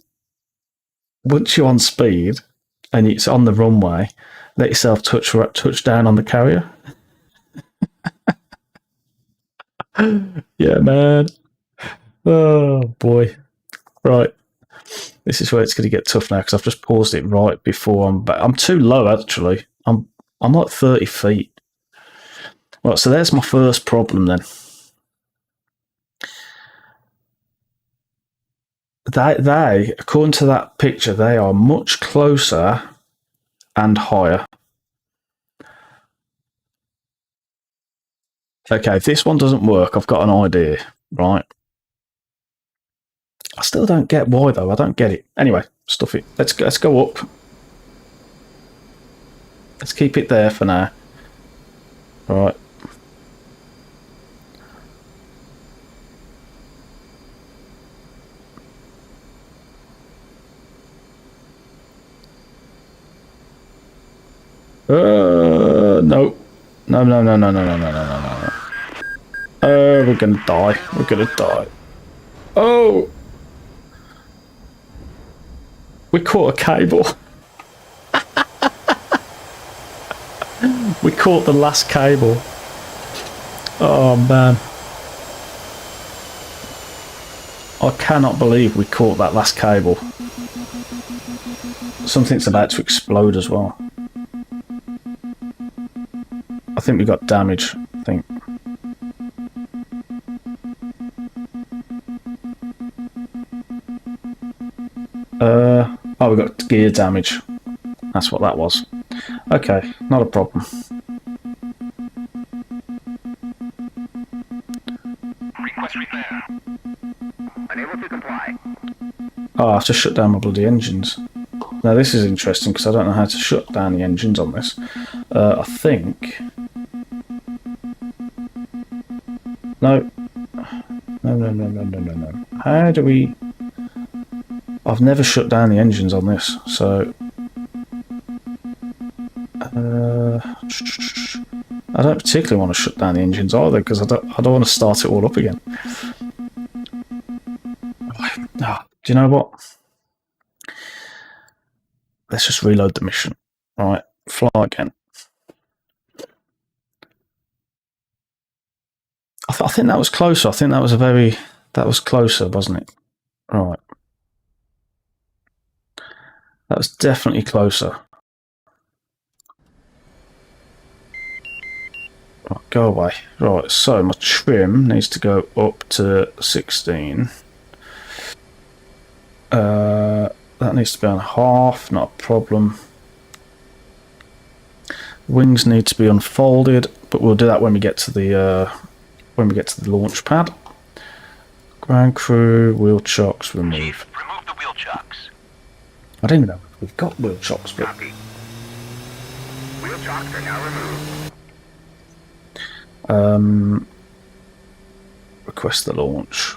once you're on speed and it's on the runway, let yourself touch down on the carrier. Yeah, man. Oh boy. Right. This is where it's going to get tough now, because I've just paused it right before I'm back. I'm too low, actually. I'm like 30 feet. Right, so there's my first problem then. They, according to that picture, they are much closer and higher. Okay, if this one doesn't work, I've got an idea, right? I still don't get why, though. I don't get it. Anyway, stuff it. Let's go up. Let's keep it there for now. Right. No. No. We're gonna die. We're gonna die. Oh! We caught a cable. We caught the last cable. Oh man. I cannot believe we caught that last cable. Something's about to explode as well. I think we got damage, I think. Oh, we got gear damage. That's what that was. Okay, not a problem. Request repair. Unable to comply. Oh, I have to shut down my bloody engines. Now this is interesting because I don't know how to shut down the engines on this. I think... No. No. How do we... I've never shut down the engines on this, so... I don't particularly want to shut down the engines either because I don't want to start it all up again. Oh, do you know what? Let's just reload the mission. Right, fly again. I think that was closer. I think that was that was closer, wasn't it? Right. That was definitely closer. Right, go away. Right, so my trim needs to go up to 16. That needs to be on half, not a problem. Wings need to be unfolded, but we'll do that when we get to the launch pad. Ground crew, wheel chocks removed. Chief, remove the wheel chocks. I don't even know if we've got wheel chocks, but Copy. Wheel chocks are now removed. request the launch.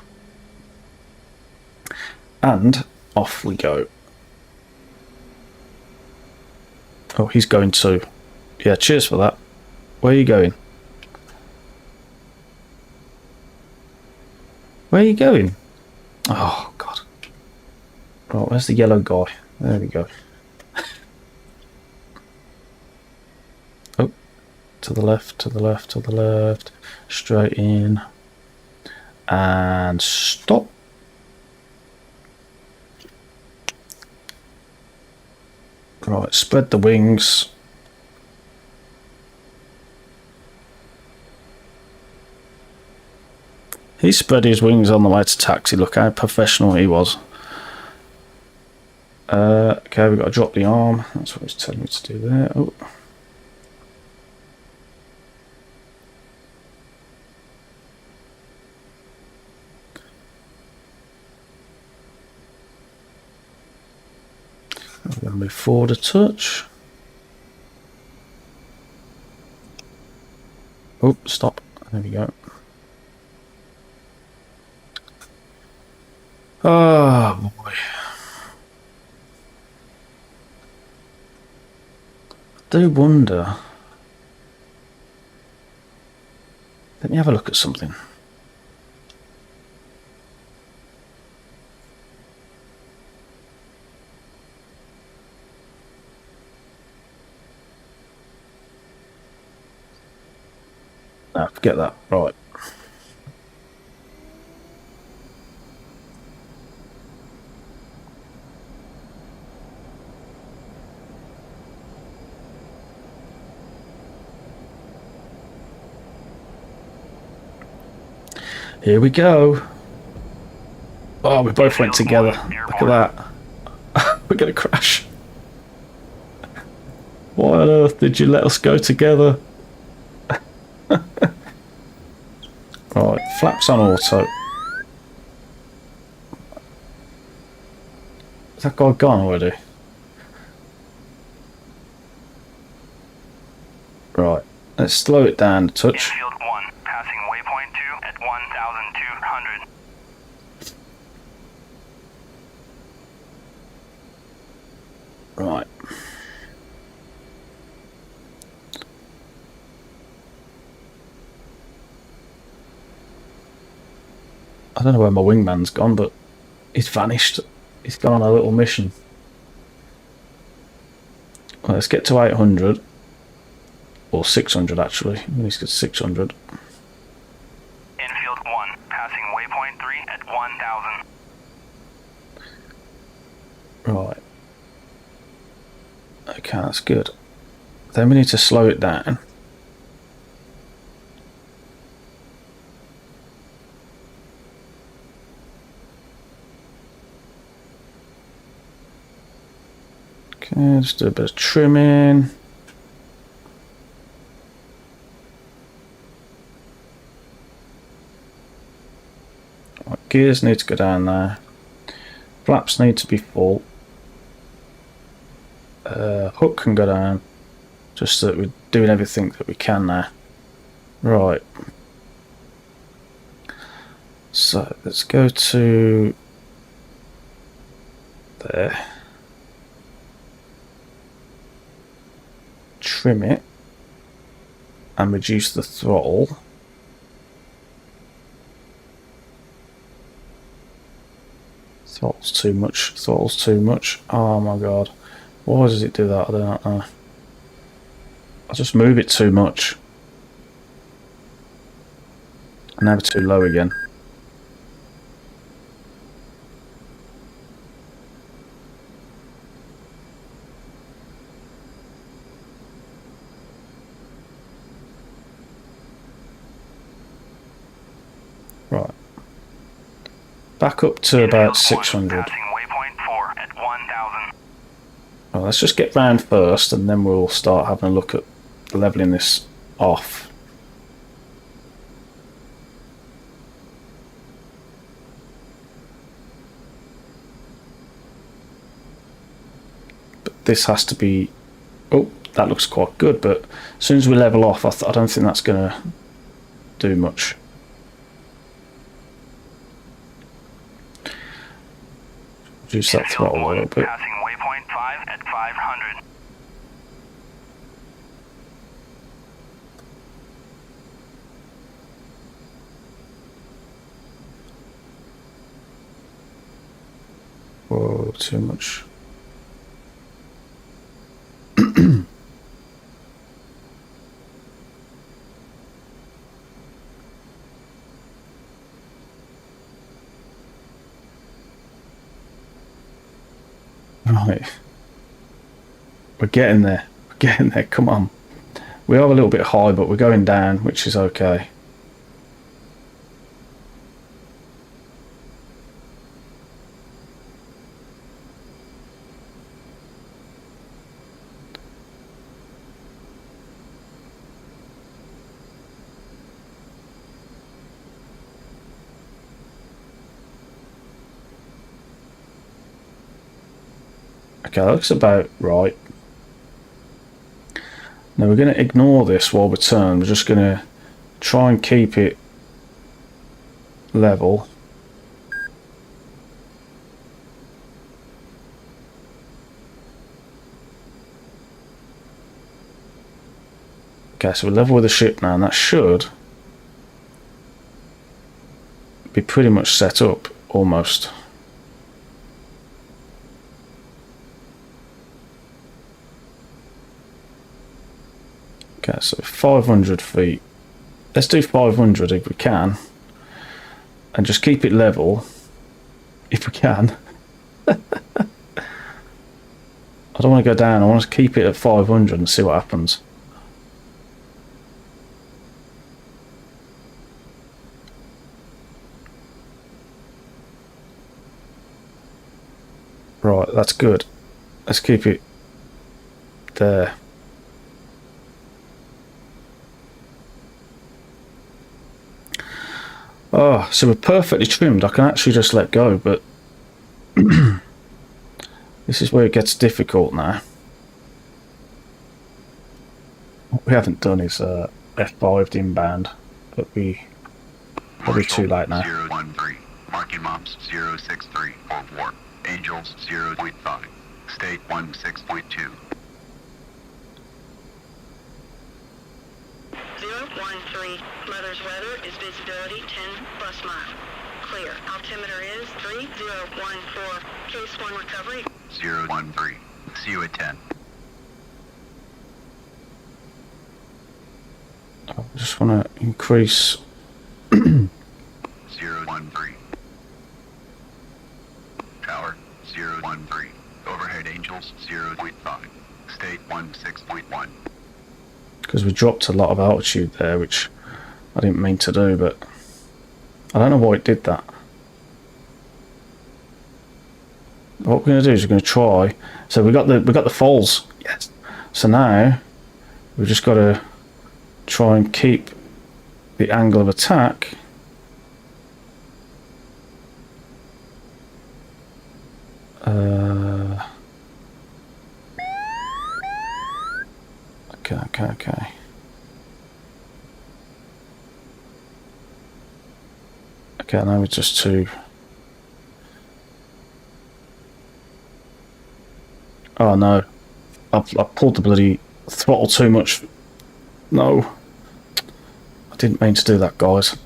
And off we go. Oh, he's going to. Yeah, cheers for that. Where are you going? Where are you going? Oh, God. Right, where's the yellow guy? There we go. Oh, to the left, to the left, to the left. Straight in. And stop. Right, spread the wings. He spread his wings on the way to taxi. Look how professional he was. Okay, we've got to drop the arm. That's what he's telling me to do there. Oh. We're going to move forward a touch. Oh, stop. There we go. Oh, boy. I do wonder. Let me have a look at something. No, forget that. Right. Here we go. Oh, we both went together. Look at that. We're going to crash. Why on earth did you let us go together? Right, flaps on auto. Is that guy gone already? Right, let's slow it down a touch. Infield 1, passing waypoint 2 at 1,200. Right. I don't know where my wingman's gone, but he's vanished. He's gone on a little mission. Well, let's get to 800. Or 600 actually. We need to get to 600. Infield 1, passing waypoint 3 at 1,000. Right. Okay, that's good. Then we need to slow it down. Okay, just do a bit of trimming. Right, gears need to go down there. Flaps need to be full. Hook can go down. Just so that we're doing everything that we can now. Right. So let's go to there. Trim it and reduce the throttle. Throttle's too much. Throttle's too much. Oh my god. Why does it do that? I don't know. I just move it too much. And now too low again. Right. Back up to about 600. Passing waypoint 4 at 1,000. Well, let's just get round first and then we'll start having a look at leveling this off. But this has to be... Oh, that looks quite good, but as soon as we level off, I don't think that's going to do much. Reduce that throttle a little bit. Passing waypoint 5 at 500. Whoa, too much. Right. We're getting there. We're getting there. Come on. We are a little bit high, but we're going down, which is okay. Okay, that looks about right. Now we're going to ignore this while we turn. We're just going to try and keep it level. Okay, so we're level with the ship now, and that should be pretty much set up, almost. Okay, so 500 feet. Let's do 500 if we can. And just keep it level. If we can. I don't want to go down. I want to keep it at 500 and see what happens. Right, that's good. Let's keep it there. Oh, so we're perfectly trimmed. I can actually just let go, but this is where it gets difficult now. What we haven't done is F5'd inbound, but we probably too late now. 013, marking mops 06344, Angels 0.5, state 16.2. 013, Mother's weather is visibility 10 bus mile. Clear. Altimeter is 3014. Case 1 recovery. 013, see you at 10. I just want to increase. 013. Tower 013. Overhead Angels 0.5. State 16.1. Because we dropped a lot of altitude there, which I didn't mean to do, but I don't know why it did that. What we're going to do is we're going to try. So we got the falls. Yes. So now we've just got to try and keep the angle of attack okay. Okay, now it's just to... Oh no, I've pulled the bloody throttle too much. No, I didn't mean to do that, guys.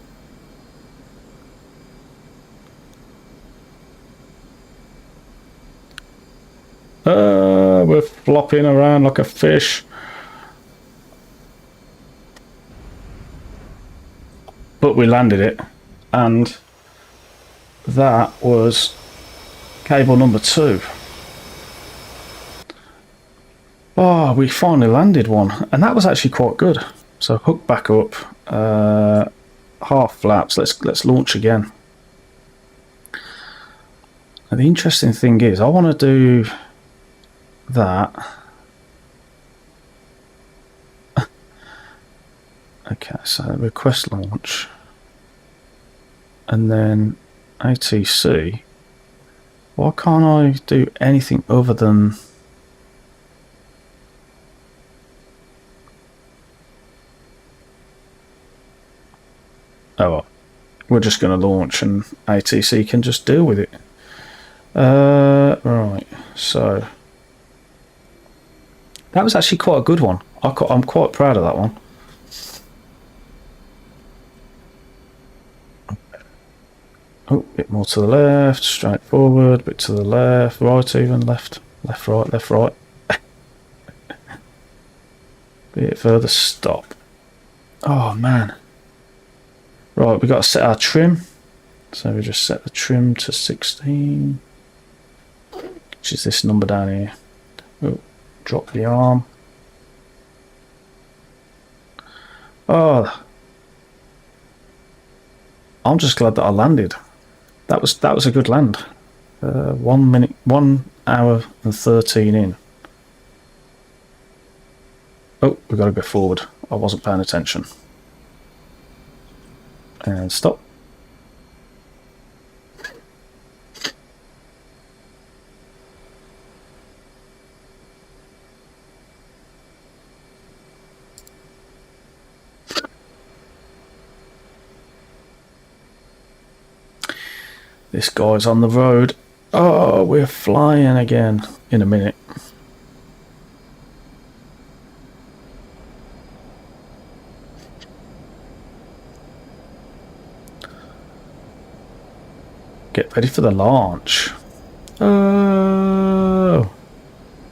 We're flopping around like a fish. But we landed it, and that was cable number 2. Oh, we finally landed one, and that was actually quite good. So hook back up, half flaps. Let's launch again. And the interesting thing is, I want to do that. Okay, so request launch, and then ATC. Why can't I do anything other than... Oh well, we're just going to launch and ATC can just deal with it. Right, so that was actually quite a good one. I'm quite proud of that one. Oh, a bit more to the left, straight forward, bit to the left, right even, left, right, left, right. Bit further, stop. Oh man. Right, we've got to set our trim. So we just set the trim to 16, which is this number down here. Oh, drop the arm. Oh, I'm just glad that I landed. That was a good land. 1 hour and 13 in. Oh, we've got to go forward. I wasn't paying attention. And stop. This guy's on the road. Oh, we're flying again in a minute. Get ready for the launch. Oh,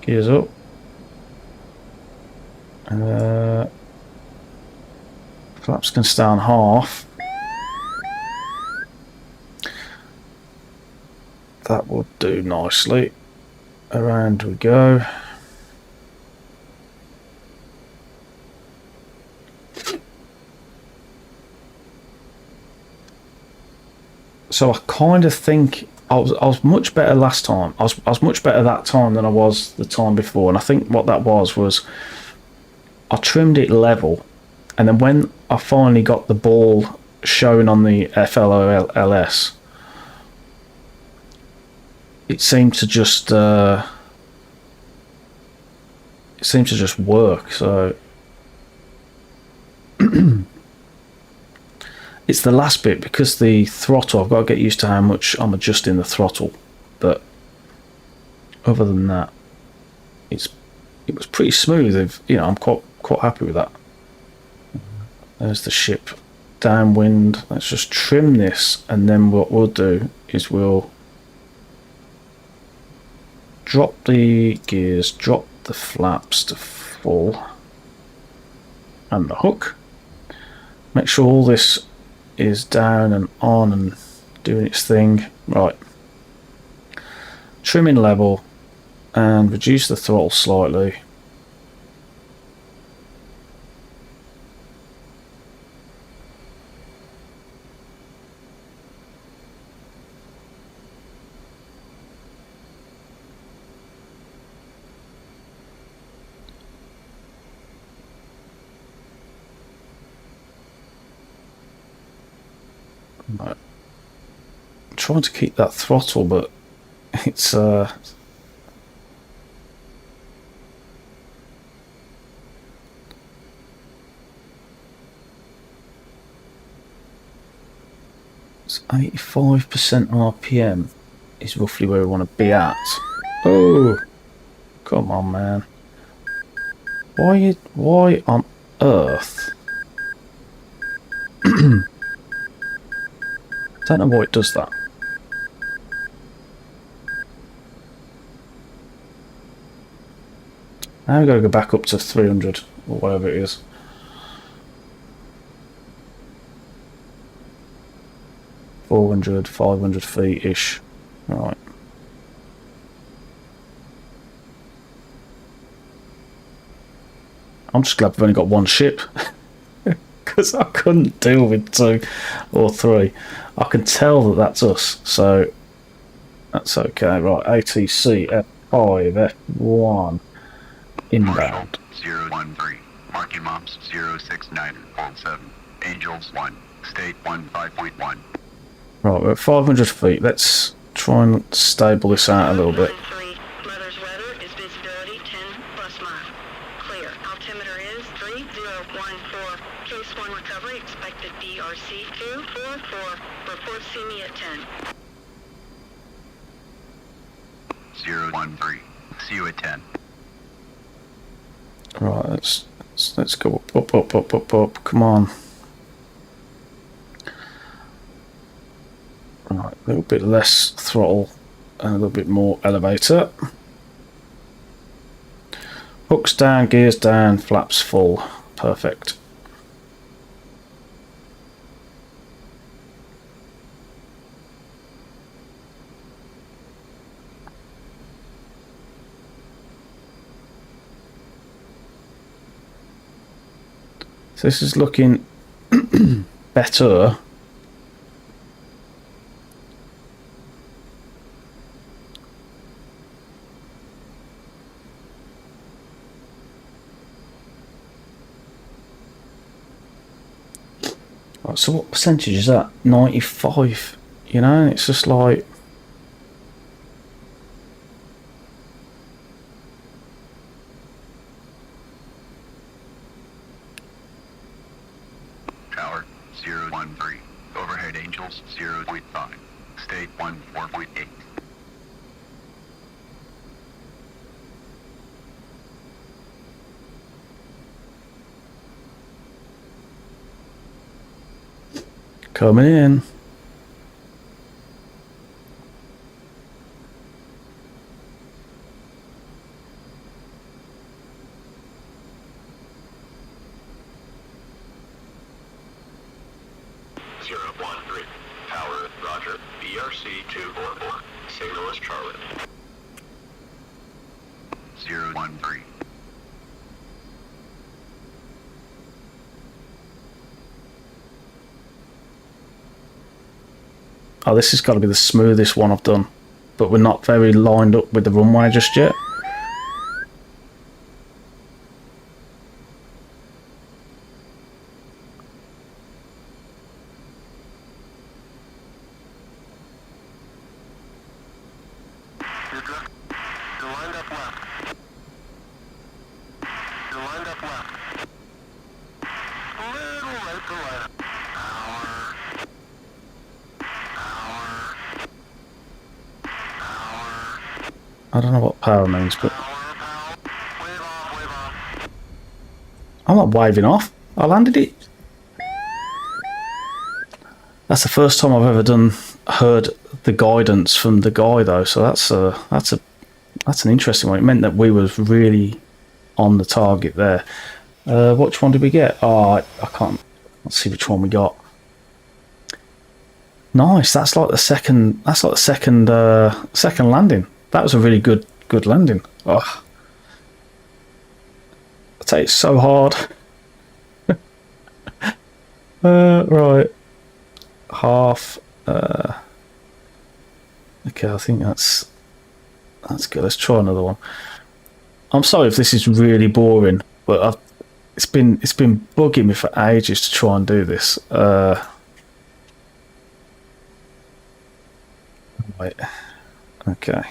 gears up. Flaps can stay on half. That will do nicely. Around we go. So I kind of think I was much better last time. I was much better that time than I was the time before, and I think what that was I trimmed it level, and then when I finally got the ball shown on the FLOLS, it seemed to just work. So it's the last bit, because the throttle, I've got to get used to how much I'm adjusting the throttle, but other than that, it was pretty smooth. You know, I'm quite happy with that. There's the ship downwind. Let's just trim this, and then what we'll do is we'll drop the gears, drop the flaps to full, and the hook. Make sure all this is down and on and doing its thing. Right. Trimming level and reduce the throttle slightly. Right. I'm trying to keep that throttle, but it's it's 85% RPM is roughly where we want to be at. Oh, come on, man! Why on earth? Don't know why it does that. Now we've got to go back up to 300 or whatever it is. $400, 500 feet ish. Right. I'm just glad we've only got one ship. Because I couldn't deal with 2 or 3. I can tell that that's us, so that's okay. Right, ATC F5 F1 inbound. 013. Marking moms 06947. Angels 1. State 15.1. Right, we're at 500 feet. Let's try and stable this out a little bit. 3. Mother's weather is visibility 10 plus mile. Clear. Altimeter is 3014. Case 1 recovery expected DRC 244. Report see me at 10. 013. See you at 10. Right, let's go up. Come on. Right, a little bit less throttle and a little bit more elevator. Hooks down, gears down, flaps full. Perfect. So this is looking better. Right, so what percentage is that? 95, you know, it's just like... Tower 013. Overhead Angels 0.5. State 14.8. Coming in. Tower, roger. BRC 244. Signal is Charlotte. 013. Oh, this has got to be the smoothest one I've done, but we're not very lined up with the runway just yet. You're lined up left. You're lined up left. Little right to line up. Power. I don't know what power means, but Wave off. I'm not waving off. I landed it. That's the first time I've ever heard the guidance from the guy though, so that's an interesting one. It meant that we was really on the target there. Which one did we get? Oh, I can't. Let's see which one we got. Nice. That's like the second. That's like the second landing. That was a really good landing. Oh, I tell you, it's so hard. Right, half. Okay, I think that's good. Let's try another one. I'm sorry if this is really boring, but it's been bugging me for ages to try and do this. Wait. Okay.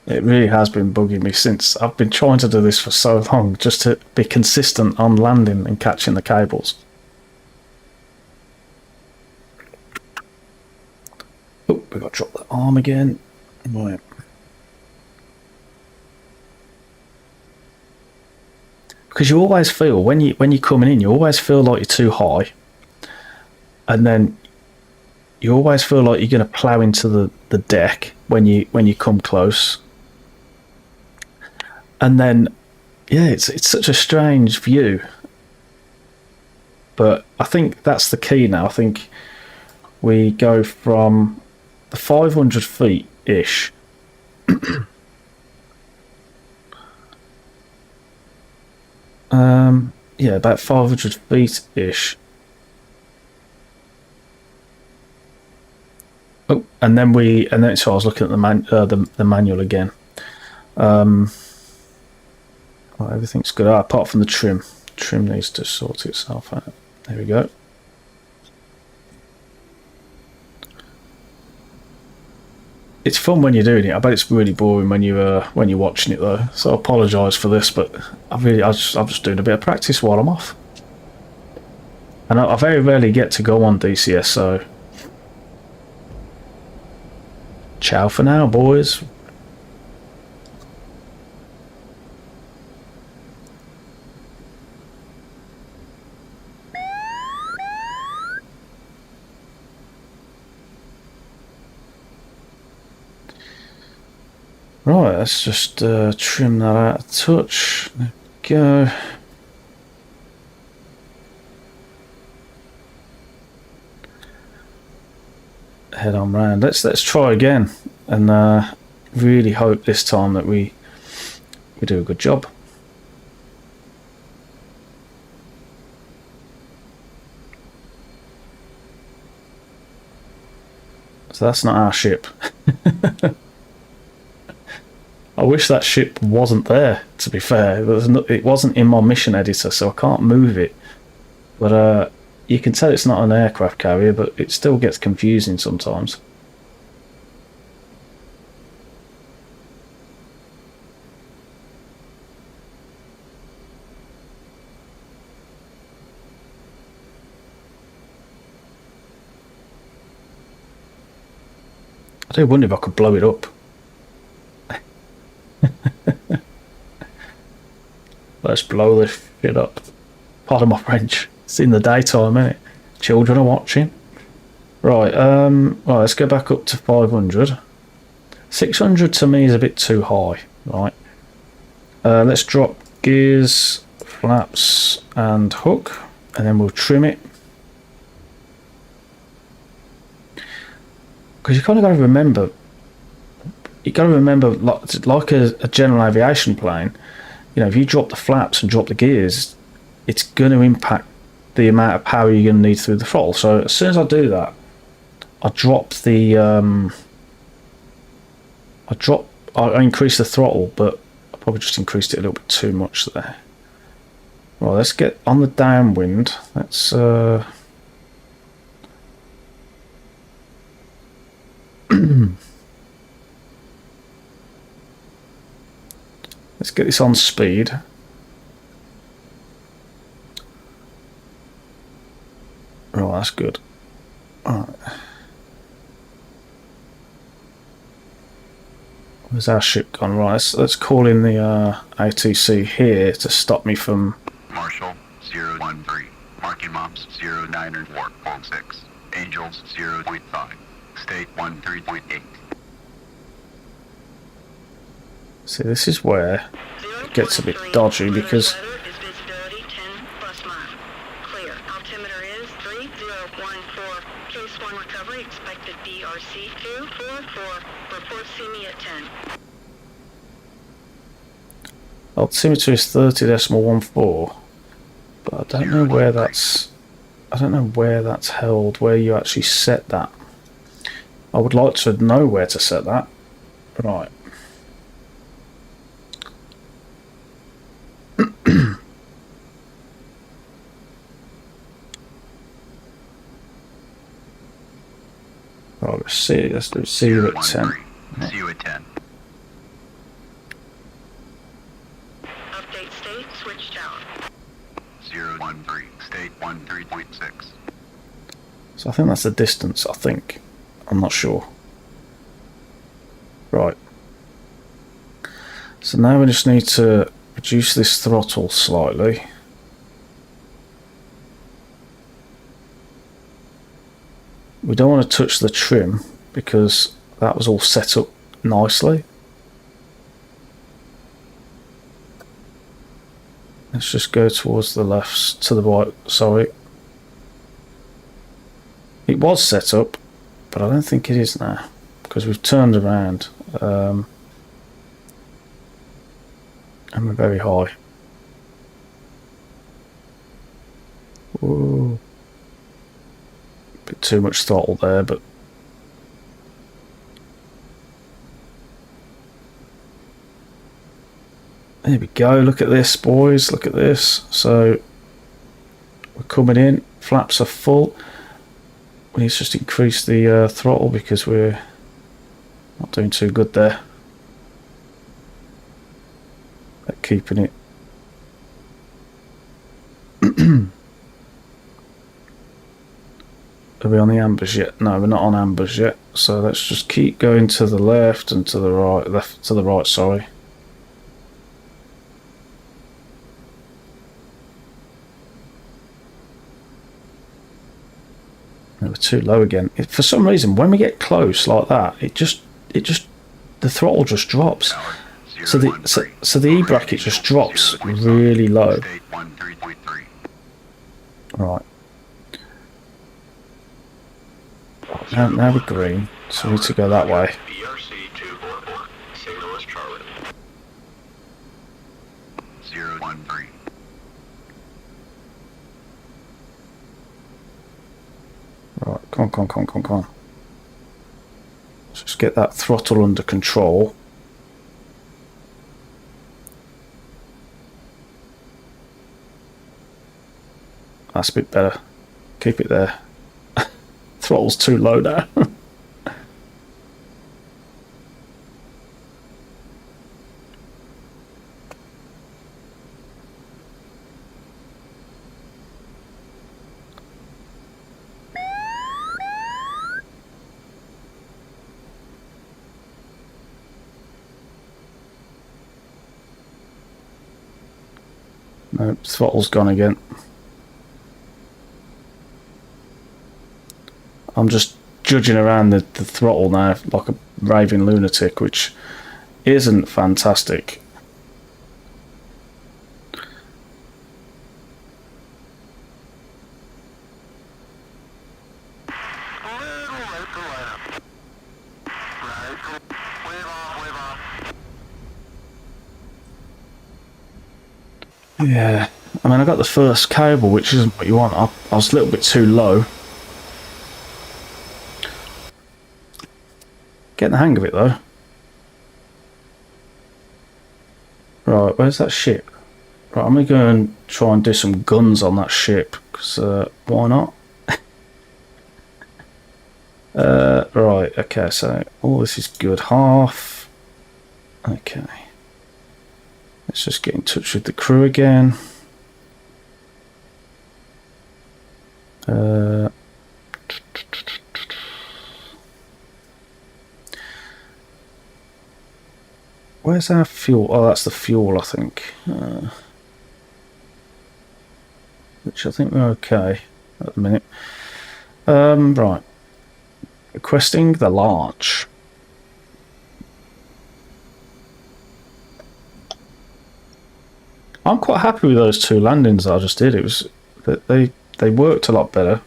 It really has been bugging me since I've been trying to do this for so long, just to be consistent on landing and catching the cables. Oh, we got to drop the arm again. Right. Because you always feel when you're coming in, you always feel like you're too high, and then you always feel like you're going to plough into the deck when you come close. And then, yeah, it's such a strange view. But I think that's the key now. I think we go from the 500 feet-ish. Yeah, about 500 feet-ish. Oh, and then so I was looking at the manual again. Well, everything's good apart from the trim. Trim needs to sort itself out. There we go. It's fun when you're doing it. I bet it's really boring when you're watching it though. So I apologise for this, but I'm just doing a bit of practice while I'm off. And I very rarely get to go on DCS, so ciao for now, boys. Right, let's just trim that out a touch. There we go. Head on round. Let's try again, and really hope this time that we do a good job. So that's not our ship. I wish that ship wasn't there, to be fair. It wasn't in my mission editor, so I can't move it. But you can tell it's not an aircraft carrier, but it still gets confusing sometimes. I do wonder if I could blow it up. Let's blow this shit up. Pardon my French. It's in the daytime, innit? Children are watching. Right, right, let's go back up to 500. 600 to me is a bit too high, right? Let's drop gears, flaps, and hook, and then we'll trim it. Because you kind of got to remember, like a general aviation plane, you know, if you drop the flaps and drop the gears, it's going to impact the amount of power you're going to need through the throttle. So as soon as I do that, I drop the I increase the throttle, but I probably just increased it a little bit too much there. Right, let's get on the downwind. Let's let's get this on speed. Right, that's good. All right. Where's our ship gone? Right, let's call in the ATC here to stop me from... Marshall 013. Marking Moms 094. Hold 6. Angels 0.5. State 13.8. See, this is where it gets a bit dodgy because Weather is visibility 10 bus mile. Clear. Altimeter is 3014. Case 1 recovery expected DRC 244. Report see me at 10. altimeter is 30.14, but I don't know where that's... I don't know where that's held, where you actually set that. I would like to know where to set that. Right. Right, let's do see you at 10. See you at 10. Update state, switch tower. 013. State 13.6. So I think that's the distance, I think. I'm not sure. Right. So now we just need to reduce this throttle slightly. We don't want to touch the trim because that was all set up nicely. Let's just go towards the left, to the right, sorry. It was set up, but I don't think it is now because we've turned around and we're very high. Whoa. Bit too much throttle there, but there we go. Look at this, boys, look at this. So we're coming in, flaps are full. We need to just increase the throttle because we're not doing too good there at keeping it. Are we on the ambers yet? No, we're not on ambers yet. So let's just keep going to the left and to the right. Left to the right, sorry. No, we're too low again. For some reason, when we get close like that, the throttle just drops. So the E bracket just drops really low. State 13.3. Right. Now we're green, so we need to go that way. BRC 244. Signal is Charlie. 013. Right, come on. Let's just get that throttle under control. That's a bit better. Keep it there. Throttle's too low now. No, throttle's gone again. I'm just judging around the throttle now like a raving lunatic, which isn't fantastic. Yeah, I mean, I got the first cable, which isn't what you want. I was a little bit too low. Getting the hang of it though. Right, where's that ship? Right, I'm gonna go and try and do some guns on that ship, because why not? Right, okay, so all this is good. Half. Okay. Let's just get in touch with the crew again. Where's our fuel? Oh, that's the fuel, I think. Which I think we're okay at the minute. Right. Requesting the launch. I'm quite happy with those 2 landings that I just did. It was that they worked a lot better.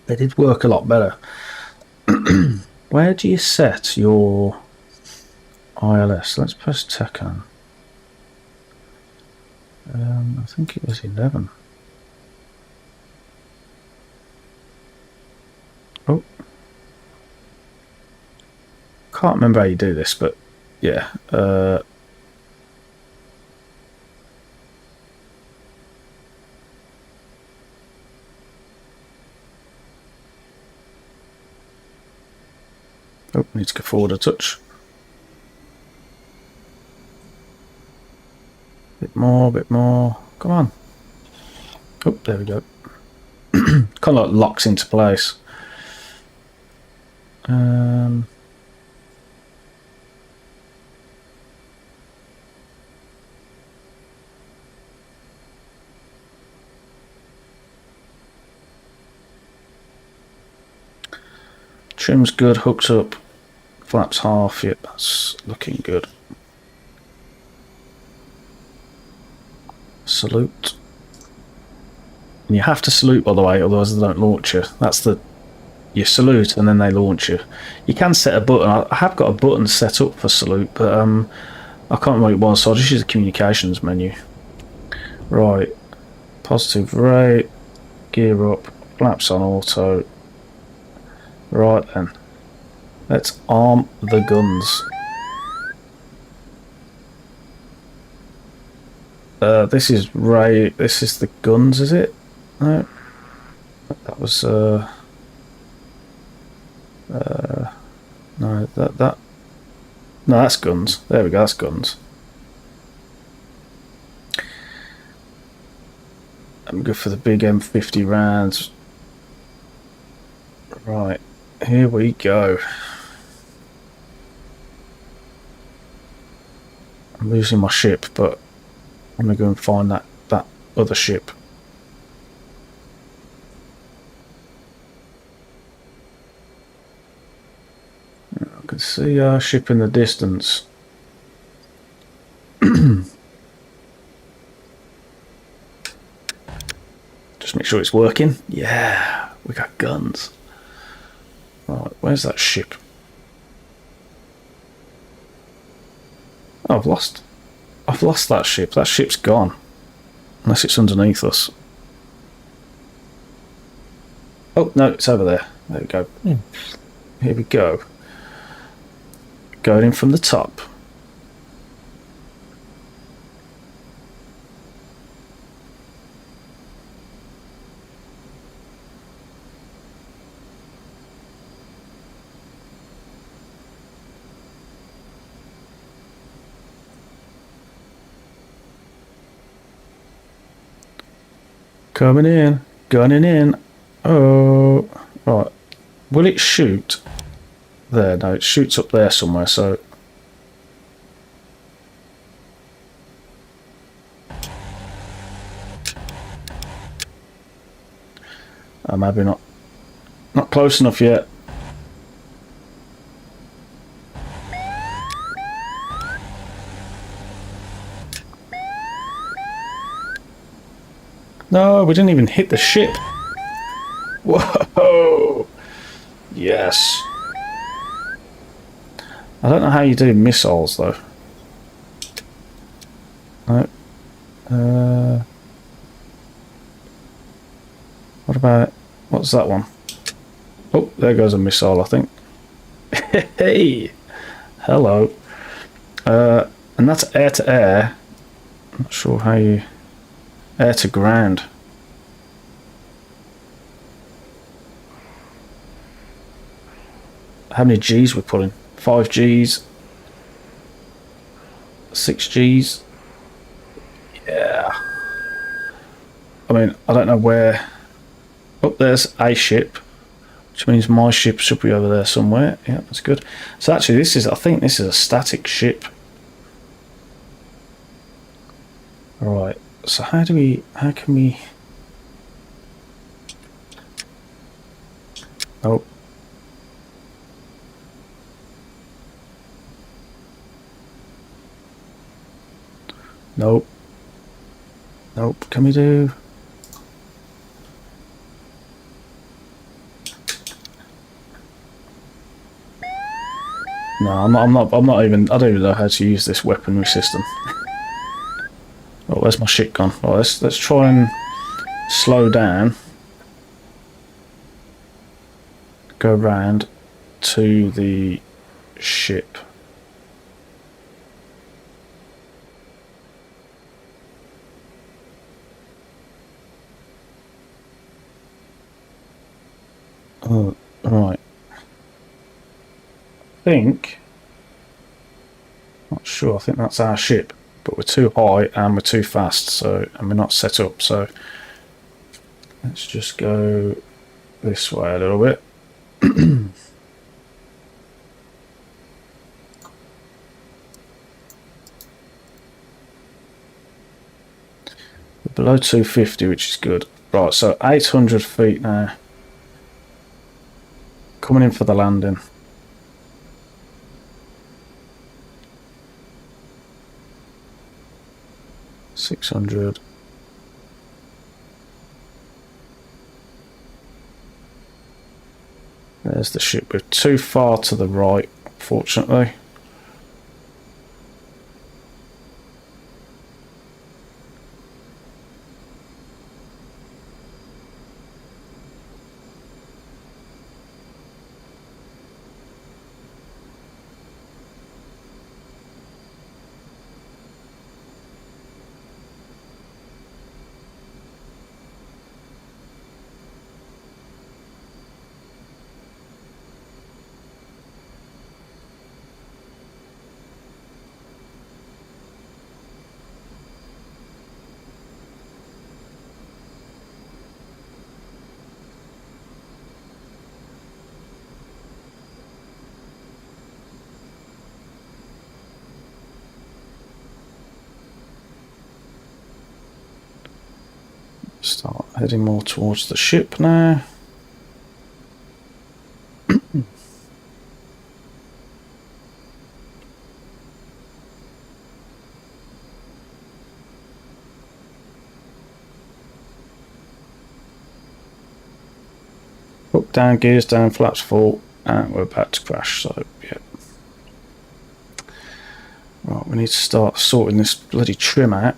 They did work a lot better. Where do you set your ILS? Let's press TACAN. I think it was 11. Oh. Can't remember how you do this, but yeah. Oh, need to go forward a touch. Bit more, bit more. Come on. Oh, there we go. Kind of like locks into place. Trim's good, hooked up, flaps half, yep, that's looking good. Salute. And you have to salute, by the way, otherwise they don't launch you. That's you salute and then they launch you. You can set a button. I have got a button set up for salute, but I can't remember what it was, so I'll just use the communications menu. Right, positive rate, gear up, flaps on auto. Right then, let's arm the guns. This is this is the guns, is it? No, that was no, no, that's guns. There we go, that's guns. I'm good for the big M50 rounds. Right. Here we go. I'm losing my ship, but I'm going to go and find that other ship. I can see our ship in the distance. Just make sure it's working. Yeah, we got guns. Right, where's that ship? Oh, I've lost that ship. That ship's gone. Unless it's underneath us. Oh, no, it's over there. There we go. Here we go. Going in from the top. Coming in, gunning in. Oh, right. Will it shoot? There, no, it shoots up there somewhere, so. Maybe not close enough yet. No, we didn't even hit the ship. Whoa! Yes. I don't know how you do missiles though. No. What about, what's that one? Oh, there goes a missile, I think. Hey! Hello. And that's air to air. Not sure how you Air to ground. How many G's we're pulling? 5 G's. 6 G's. Yeah. I mean, I don't know where... Oh, there's a ship. Which means my ship should be over there somewhere. Yeah, that's good. So actually this is... I think this is a static ship. Alright. So how can we... Oh. Nope. Nope. Can we do... No, I'm not even... I don't even know how to use this weaponry system. Oh, where's my shit gone? Right, let's try and slow down. Go round to the ship. Oh, right. Not sure, I think that's our ship, but we're too high and we're too fast, so, and we're not set up, so let's just go this way a little bit. We're below 250, which is good. Right, so 800 feet now. Coming in for the landing. $600. There's the ship. We're too far to the right, fortunately. Start heading more towards the ship now. Up, down, gears down, flaps full, and we're about to crash, so yeah. Right, we need to start sorting this bloody trim out.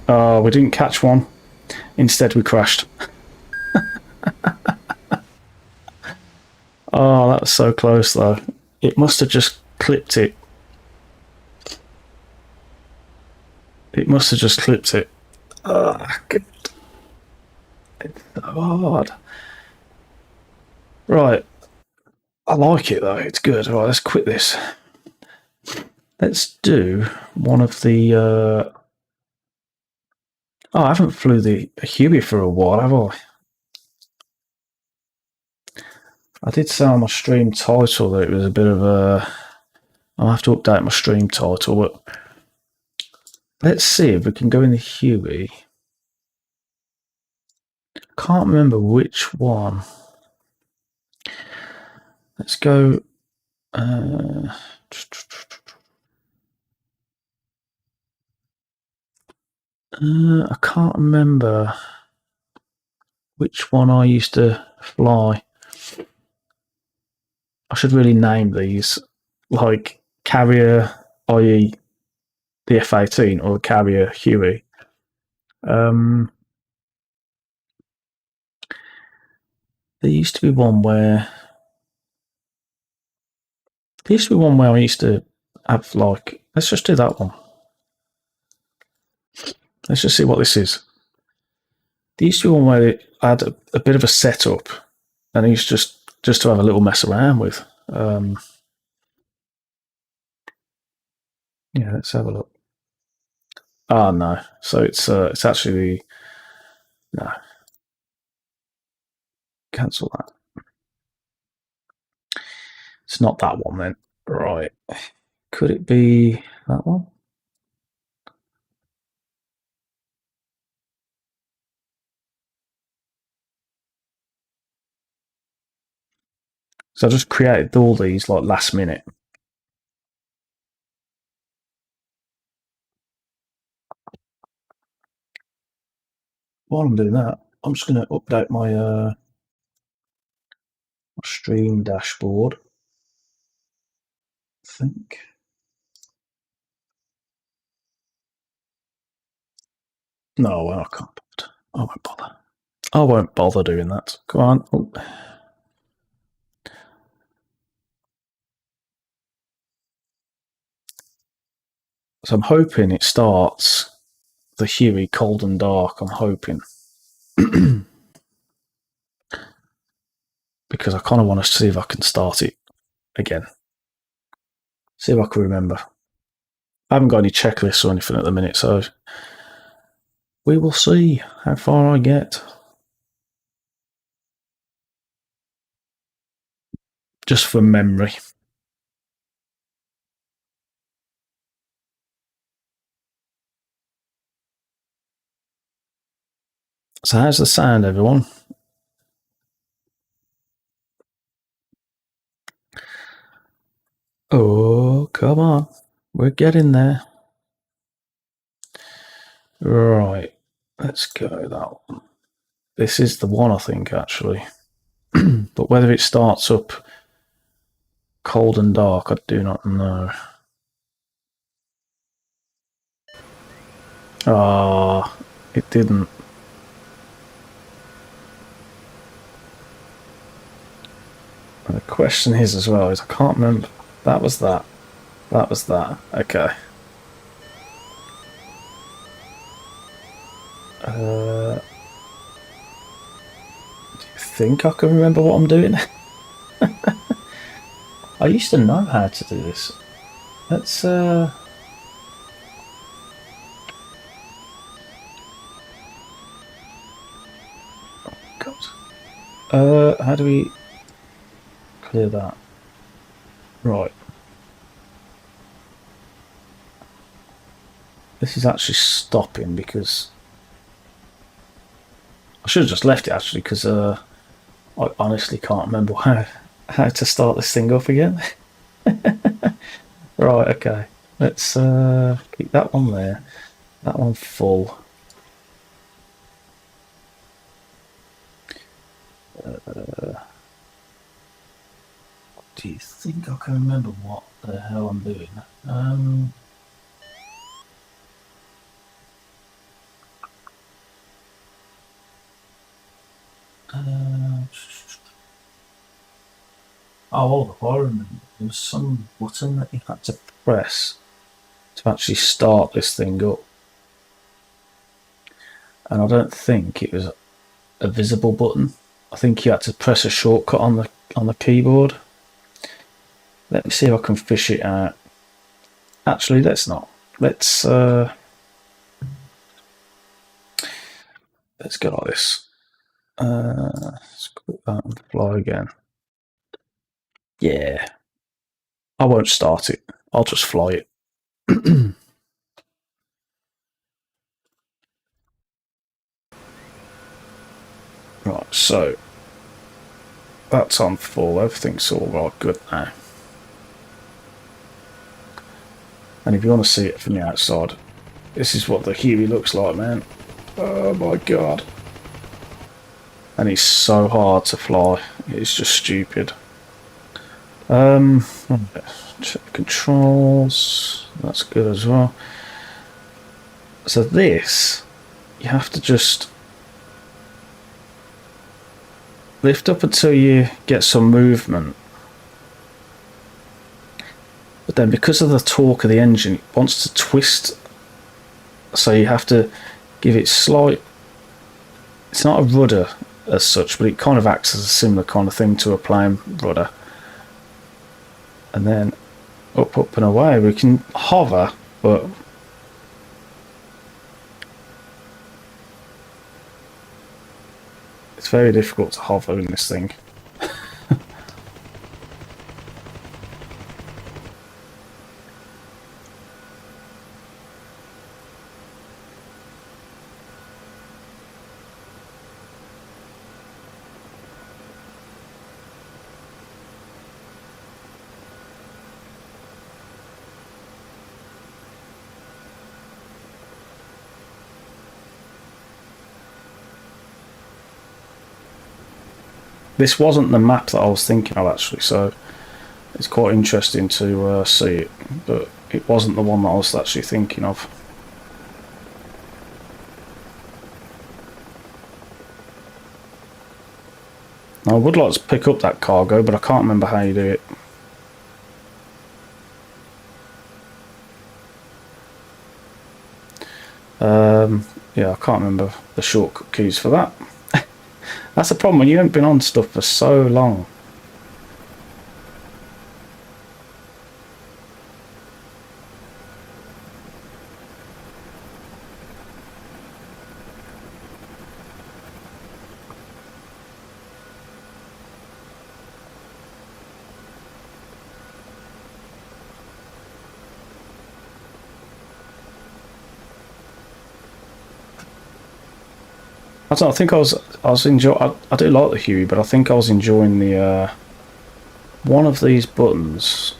Oh, we didn't catch one. Instead, we crashed. Oh, that was so close, though. It must have just clipped it. It must have just clipped it. Oh, good. It's so hard. Right. I like it, though. It's good. Right, let's quit this. Let's do one of the... Oh, I haven't flew the Huey for a while, have I? I did say on my stream title that it was a bit of a I'll have to update my stream title, but let's see if we can go in the Huey. Can't remember which one. Let's go. I can't remember which one I used to fly. I should really name these, like Carrier, i.e. the F-18, or Carrier Huey. There used to be one where I used to have, like, let's just do that one. Let's just see what this is. There used to be one where it had a bit of a setup, and it used just to have a little mess around with. Yeah, let's have a look. Oh no, so it's actually no. Cancel that. It's not that one then. Right. Could it be that one? So I just created all these like last minute. While I'm doing that, I'm just going to update my stream dashboard. I think. No, I can't. I won't bother. I won't bother doing that. Come on. Oh. So I'm hoping it starts the Huey cold and dark. I'm hoping. Because I kind of want to see if I can start it again. See if I can remember. I haven't got any checklists or anything at the minute, so we will see how far I get. Just for memory. So how's the sound, everyone? Oh, come on. We're getting there. Right. Let's go that one. This is the one, I think, actually. But whether it starts up cold and dark, I do not know. Ah, it didn't. And the question is as well, is I can't remember. That was that. That was that. Okay. Do you think I can remember what I'm doing? I used to know how to do this. Let's oh God. How do we clear that? Right. This is actually stopping because I should have just left it actually, because I honestly can't remember how to start this thing up again. Right, okay. Let's keep that one there. That one full. Do you think I can remember what the hell I'm doing? Oh, I remember. There was some button that you had to press to actually start this thing up. And I don't think it was a visible button. I think you had to press a shortcut on the keyboard. Let me see if I can fish it out. Actually, let's not. Let's go like this. Let's quit that and fly again. Yeah. I won't start it. I'll just fly it. Right, so that's on full, everything's all right, good now. And if you want to see it from the outside, this is what the Huey looks like, man. Oh my god. And it's so hard to fly, it's just stupid. Check the controls, that's good as well. So this, you have to just lift up until you get some movement. But then because of the torque of the engine, it wants to twist. So you have to give it slight... It's not a rudder as such, but it kind of acts as a similar kind of thing to a plane rudder. And then up, up and away. We can hover, but... It's very difficult to hover in this thing. This wasn't the map that I was thinking of actually, so it's quite interesting to see it, but it wasn't the one that I was actually thinking of. Now, I would like to pick up that cargo, but I can't remember how you do it. Yeah, I can't remember the shortcut keys for that. That's the problem when you haven't been on stuff for so long. I don't know, I think I was enjoying. I do like the Huey, but I think I was enjoying the one of these buttons.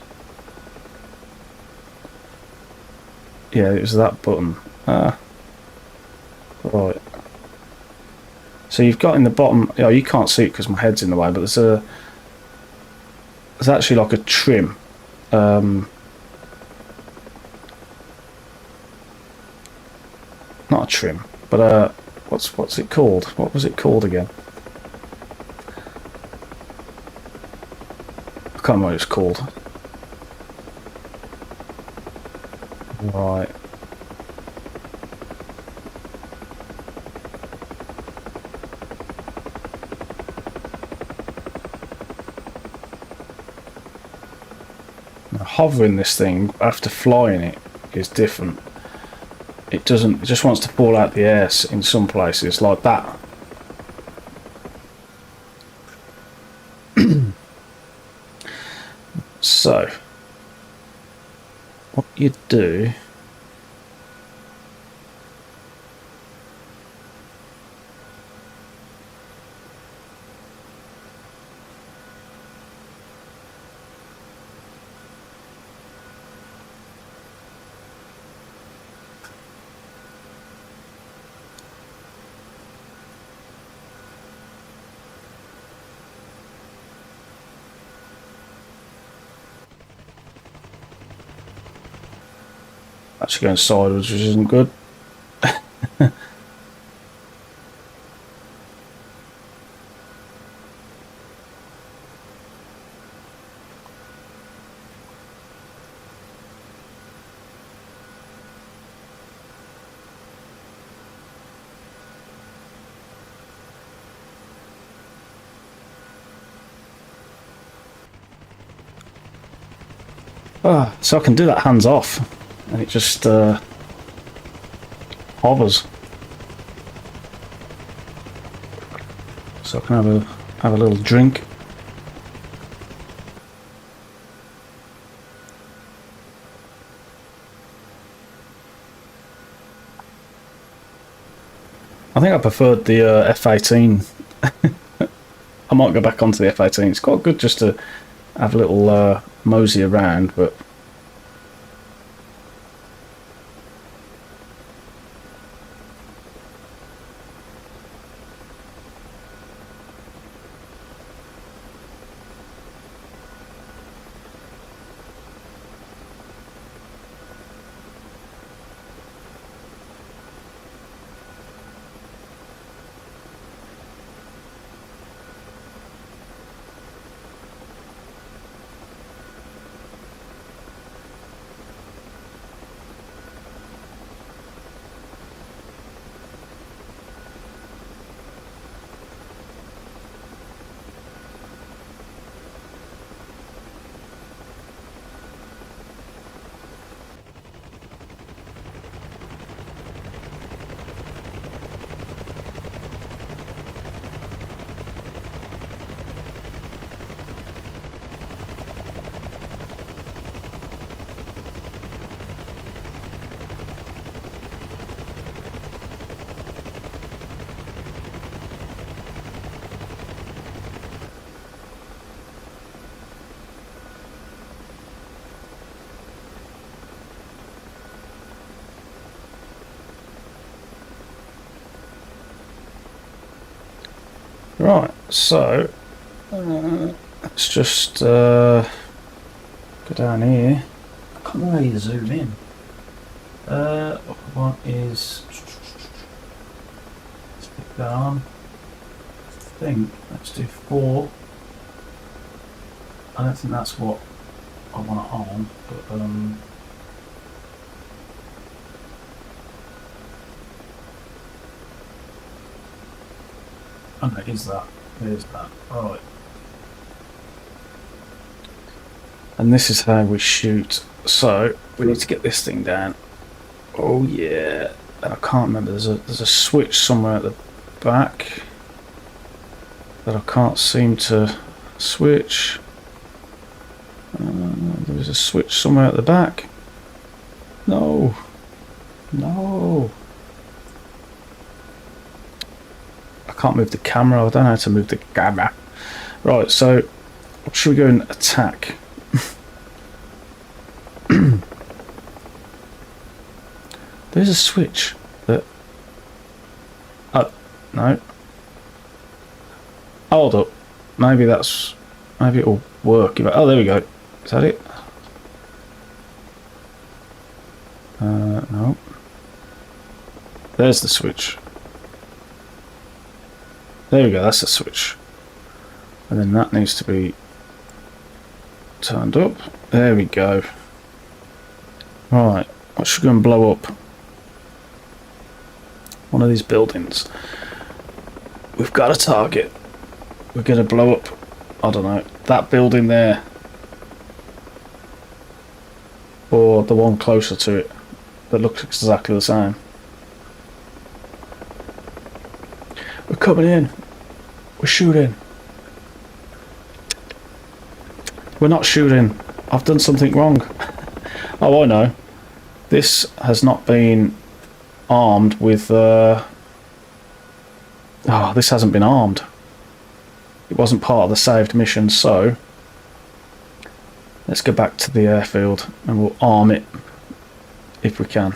Yeah, it was that button. Right. So you've got in the bottom. Oh, you can't see it because my head's in the way, but there's actually like a trim. Not a trim, but what's it called? What was it called again? I can't remember what it's called. Right. Now, hovering this thing after flying it is different. It doesn't. It just wants to fall out the air in some places like that. So, what you do? Actually going sideways, which isn't good. So I can do that hands off. And it just hovers. So I can have a little drink. I think I preferred the F18. I might go back onto the F18. It's quite good just to have a little mosey around, but right, so let's just go down here. I can't remember how you zoom in. What is, let's pick that on. I think let's do 4. I don't think that's what I want to arm, but oh no, it is that. It is that. Right. And this is how we shoot. So we need to get this thing down. Oh yeah. And I can't remember. There's a switch somewhere at the back that I can't seem to switch. There's a switch somewhere at the back. No. No. I can't move the camera. I don't know how to move the camera. Right, so should we go and attack? There's a switch that... Oh, no. Hold up. Maybe that's... Maybe it'll work. Oh, there we go. Is that it? No. There's the switch. There we go, that's the switch. And then that needs to be turned up. There we go. Right, what should we go and blow up? One of these buildings. We've got a target. We're going to blow up, I don't know, that building there. Or the one closer to it that looks exactly the same. We're coming in. We're shooting. We're not shooting. I've done something wrong. Oh, I know. This has not been armed with... Oh, this hasn't been armed. It wasn't part of the saved mission, so... Let's go back to the airfield and we'll arm it if we can.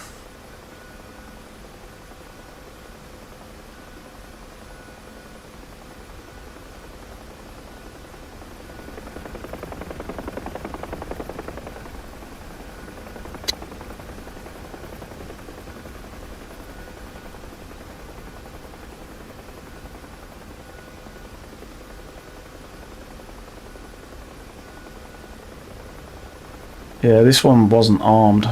Yeah, this one wasn't armed.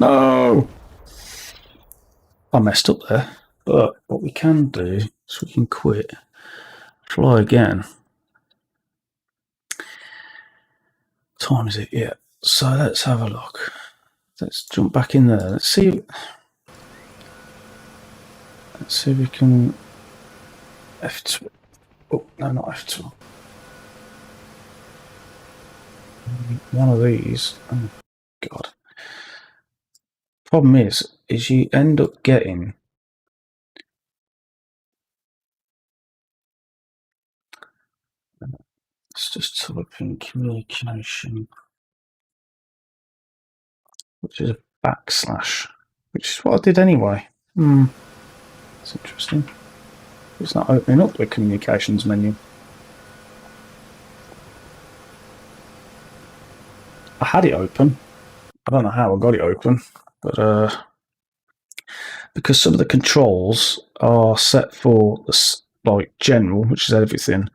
No! I messed up there. But what we can do is we can quit. Fly again. What time is it? Yeah. So let's have a look. Let's jump back in there. Let's see. Let's see if we can. F2. Oh, no, not F2. One of these. Oh, God. Problem is you end up getting. Let's just type in communication, which is a backslash, which is what I did anyway. That's interesting. It's not opening up the communications menu. I had it open. I don't know how I got it open, but because some of the controls are set for the, like general, which is everything,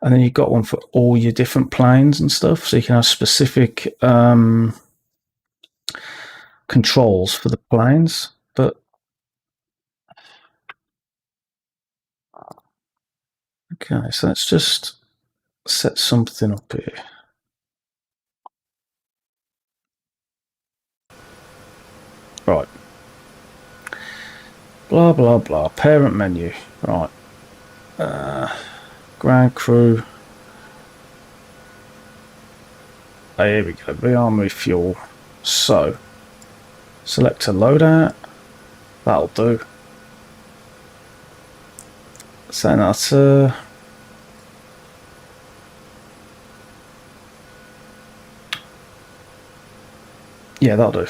and then you've got one for all your different planes and stuff, so you can have specific controls for the planes. But okay, so let's just set something up here. Right. Blah, blah, blah. Parent menu. Right. Ground crew. Oh, here we go. Rearm refuel. So, select a loadout. That'll do. So that's yeah, that'll do.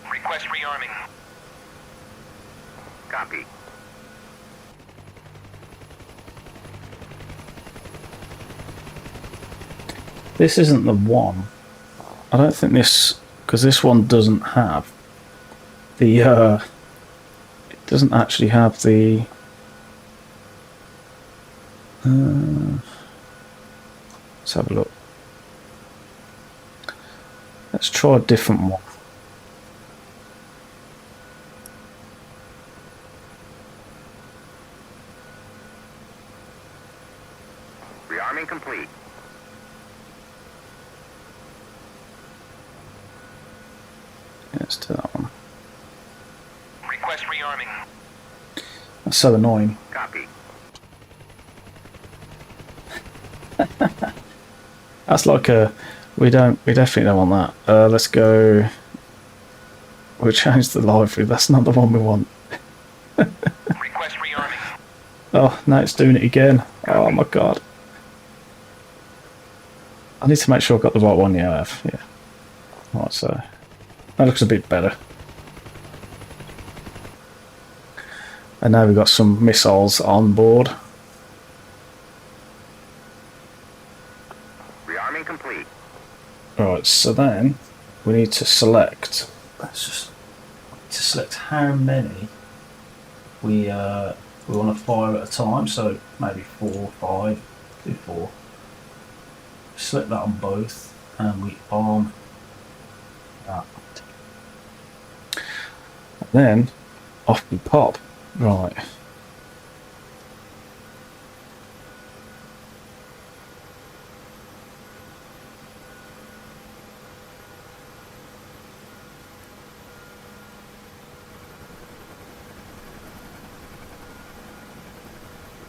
Request rearming. Copy. This isn't the one. I don't think this, because this one doesn't have the it doesn't actually have the let's have a look. Let's try a different one. Rearming complete. Let's do that one. Request rearming. That's so annoying. Copy. That's like a we definitely don't want that. Let's go. We'll change the livery. That's not the one we want. Request rearming. Oh, now it's doing it again. Oh my god. I need to make sure I've got the right one. Yeah, I have. Yeah. Right, so that looks a bit better. And now we've got some missiles on board. Rearming complete. Right, so then we need to select. Let's just select how many we want to fire at a time. So maybe 4 or 5. Do 4. Select that on both, and we arm that. And then off we pop. Right.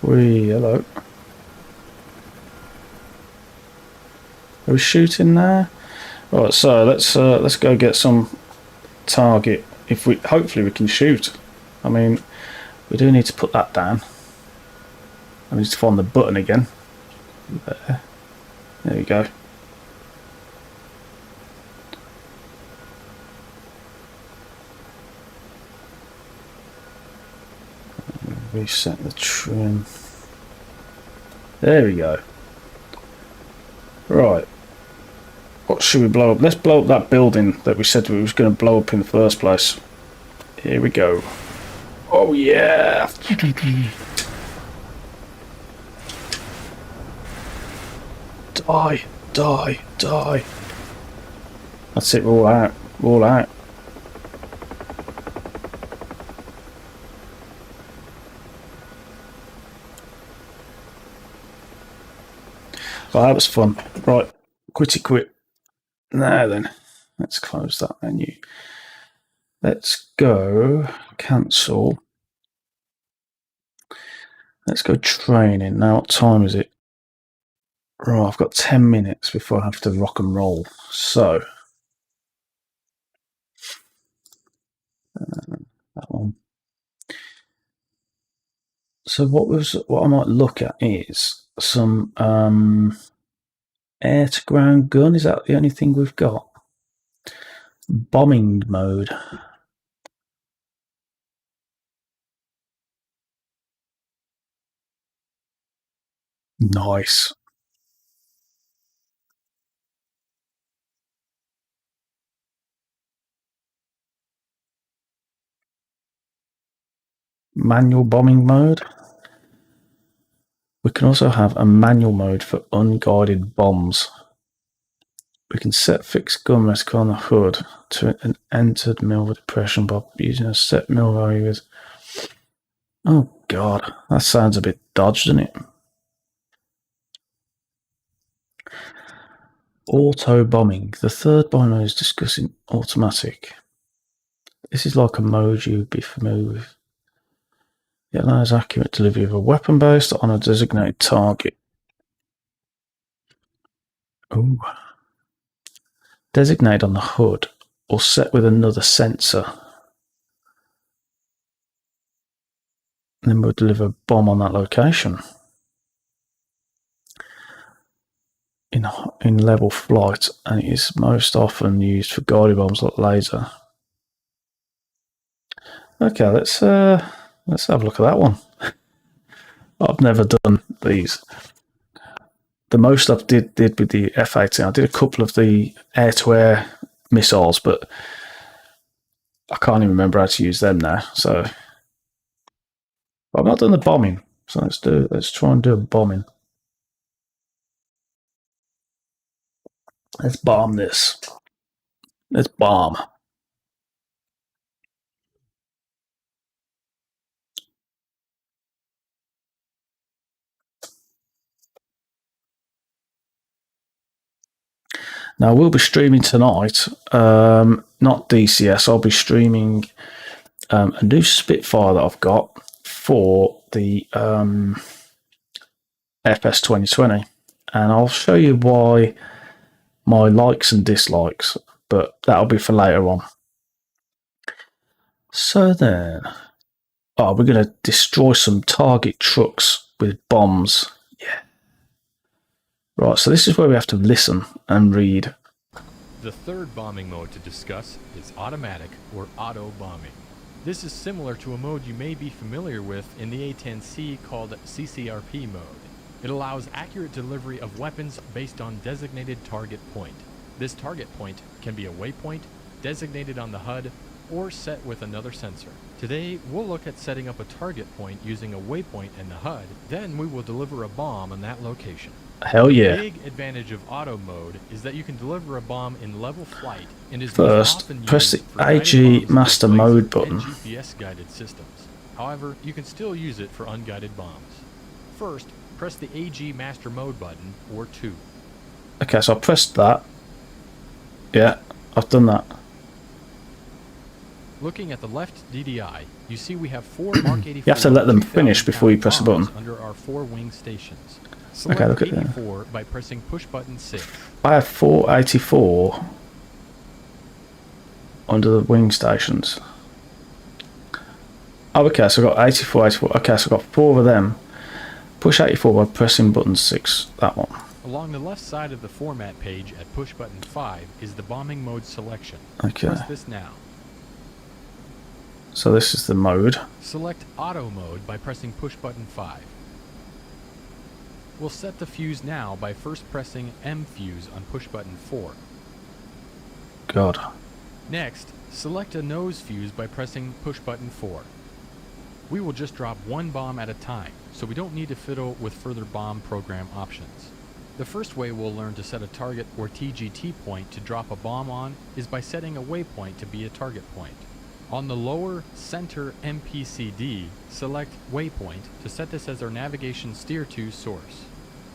Hello. Are we shooting there? Right, so let's go get some target. If we hopefully we can shoot. I mean, we do need to put that down. I need to find the button again. There we go. Reset the trim. There we go. Right. What should we blow up? Let's blow up that building that we said we was going to blow up in the first place. Here we go. Oh yeah! Die, die, die. That's it, we're all out. We're all out. But that was fun. Right, quitty quit. Now then, let's close that menu. Let's go cancel. Let's go training. Now, what time is it? Right, I've got 10 minutes before I have to rock and roll. So, that one. So what I might look at is some air to ground gun. Is that the only thing we've got? Bombing mode. Nice. Manual bombing mode. We can also have a manual mode for unguided bombs. We can set fixed gun reticle on the hood to an entered mil depression by using a set mil value with... Oh god, that sounds a bit dodged, doesn't it? Auto bombing. The third bombing mode is discussing automatic. This is like a mode you'd be familiar with. It allows accurate delivery of a weapon based on a designated target. Ooh. Designated on the hood or set with another sensor. And then we'll deliver a bomb on that location. In level flight, and it is most often used for guided bombs like laser. Okay, let's have a look at that one. I've never done these. The most I did with the F-18, I did a couple of the air-to-air missiles, but I can't even remember how to use them now. So, but I've not done the bombing. So let's try and do a bombing. Let's bomb this. Let's bomb. Now, we'll be streaming tonight, not DCS. I'll be streaming a new Spitfire that I've got for the FS 2020. And I'll show you why my likes and dislikes, but that'll be for later on. So then, we're going to destroy some target trucks with bombs. Yeah. Right, so this is where we have to listen and read. The third bombing mode to discuss is automatic or auto bombing. This is similar to a mode you may be familiar with in the A-10C called CCRP mode. It allows accurate delivery of weapons based on designated target point. This target point can be a waypoint, designated on the HUD, or set with another sensor. Today, we'll look at setting up a target point using a waypoint in the HUD, then we will deliver a bomb on that location. Hell yeah. The big advantage of auto mode is that you can deliver a bomb in level flight and is First, often press used the for guided AG bombs master with mode laser button. and GPS guided systems. However, you can still use it for unguided bombs. First, press the AG master mode button or 2. Okay, so I pressed that. Yeah, I've done that. Looking at the left DDI, you see we have 4 Mark 84. You have to let them finish before you press the button. Under our 4 wing stations. Select Okay, look at that. 84 by pressing push button 6. I have 484 under the wing stations. Oh, okay, so I've got 84, 84. Okay, so I've got 4 of them. Push 84 by pressing button 6, that one. Along the left side of the format page at push button 5 is the bombing mode selection. Okay. Press this now. So this is the mode. Select auto mode by pressing push button 5. We'll set the fuse now by first pressing M fuse on push button 4. God. Next, select a nose fuse by pressing push button 4. We will just drop 1 bomb at a time, so we don't need to fiddle with further bomb program options. The first way we'll learn to set a target or TGT point to drop a bomb on is by setting a waypoint to be a target point. On the lower center MPCD, select Waypoint to set this as our navigation steer to source.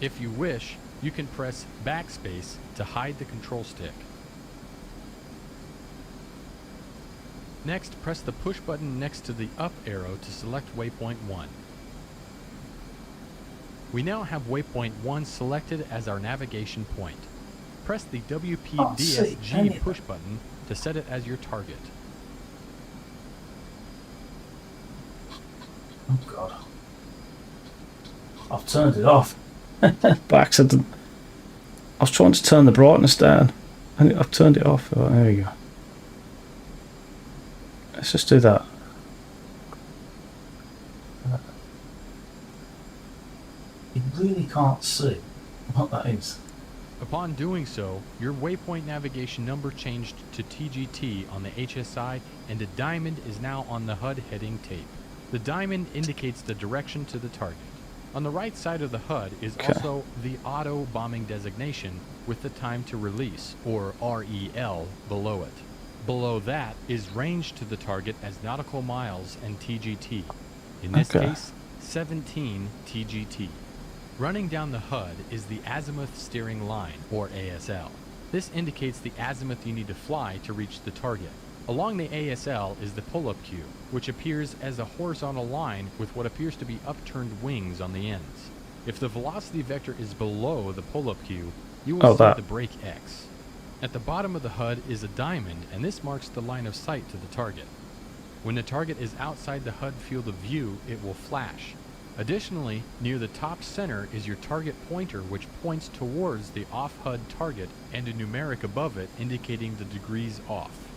If you wish, you can press backspace to hide the control stick. Next, press the push button next to the up arrow to select waypoint 1. We now have waypoint 1 selected as our navigation point. Press the WPDSG push button to set it as your target. Oh god. I've turned it off. By accident. I was trying to turn the brightness down and I've turned it off. Oh, there we go. Let's just do that. You really can't see what that is. Upon doing so, your waypoint navigation number changed to TGT on the HSI and a diamond is now on the HUD heading tape. The diamond indicates the direction to the target. On the right side of the HUD is also the auto bombing designation with the time to release, or REL, below it. Below that is range to the target as nautical miles and TGT. In this case, 17 TGT. Running down the HUD is the azimuth steering line, or ASL. This indicates the azimuth you need to fly to reach the target. Along the ASL is the pull-up queue, which appears as a horizontal line with what appears to be upturned wings on the ends. If the velocity vector is below the pull-up queue, you will see the brake X. At the bottom of the HUD is a diamond, and this marks the line of sight to the target. When the target is outside the HUD field of view, it will flash. Additionally, near the top center is your target pointer, which points towards the off-HUD target, and a numeric above it indicating the degrees off.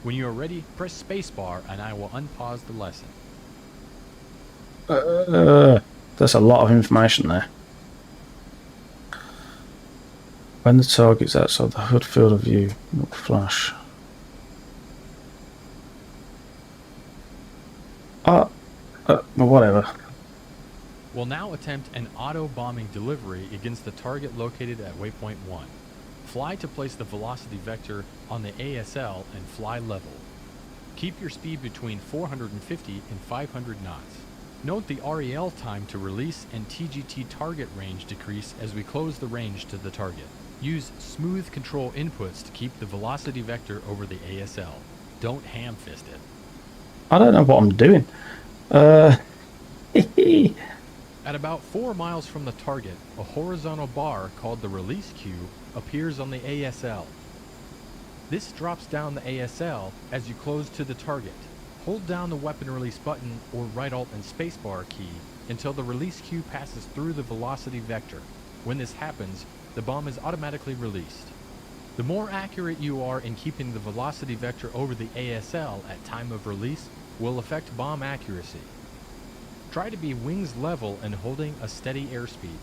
When you are ready, press spacebar and I will unpause the lesson. There's a lot of information there. When the target's outside the HUD field of view, it will flash. Well, whatever. We'll now attempt an auto-bombing delivery against the target located at waypoint 1. Fly to place the velocity vector on the ASL and fly level. Keep your speed between 450 and 500 knots. Note the REL time to release and TGT target range decrease as we close the range to the target. Use smooth control inputs to keep the velocity vector over the ASL. Don't ham-fist it. I don't know what I'm doing. At about 4 miles from the target, a horizontal bar called the release queue appears on the ASL. This drops down the ASL as you close to the target. Hold down the weapon release button or right alt and spacebar key until the release queue passes through the velocity vector. When this happens, the bomb is automatically released. The more accurate you are in keeping the velocity vector over the ASL at time of release will affect bomb accuracy. Try to be wings level and holding a steady airspeed.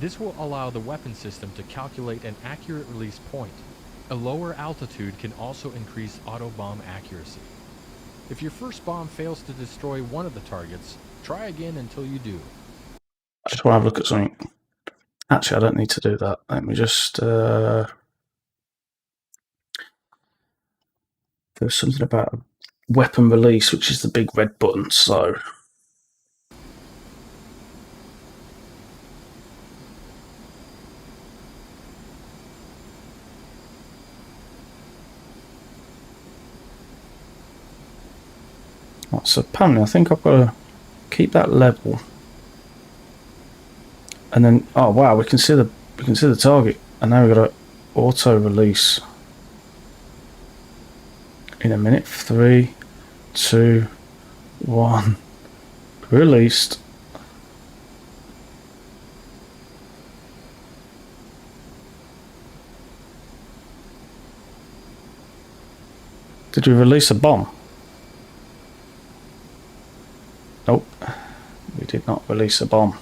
This will allow the weapon system to calculate an accurate release point. A lower altitude can also increase auto bomb accuracy. If your first bomb fails to destroy one of the targets, try again until you do. I just want to have a look at something. Actually, I don't need to do that. Let me just... There's something about weapon release, which is the big red button, so... So apparently I think I've got to keep that level, and then oh wow, we can see the target, and now we've got to auto release in a minute. 3, 2, 1, released. Did we release a bomb? Nope, we did not release a bomb.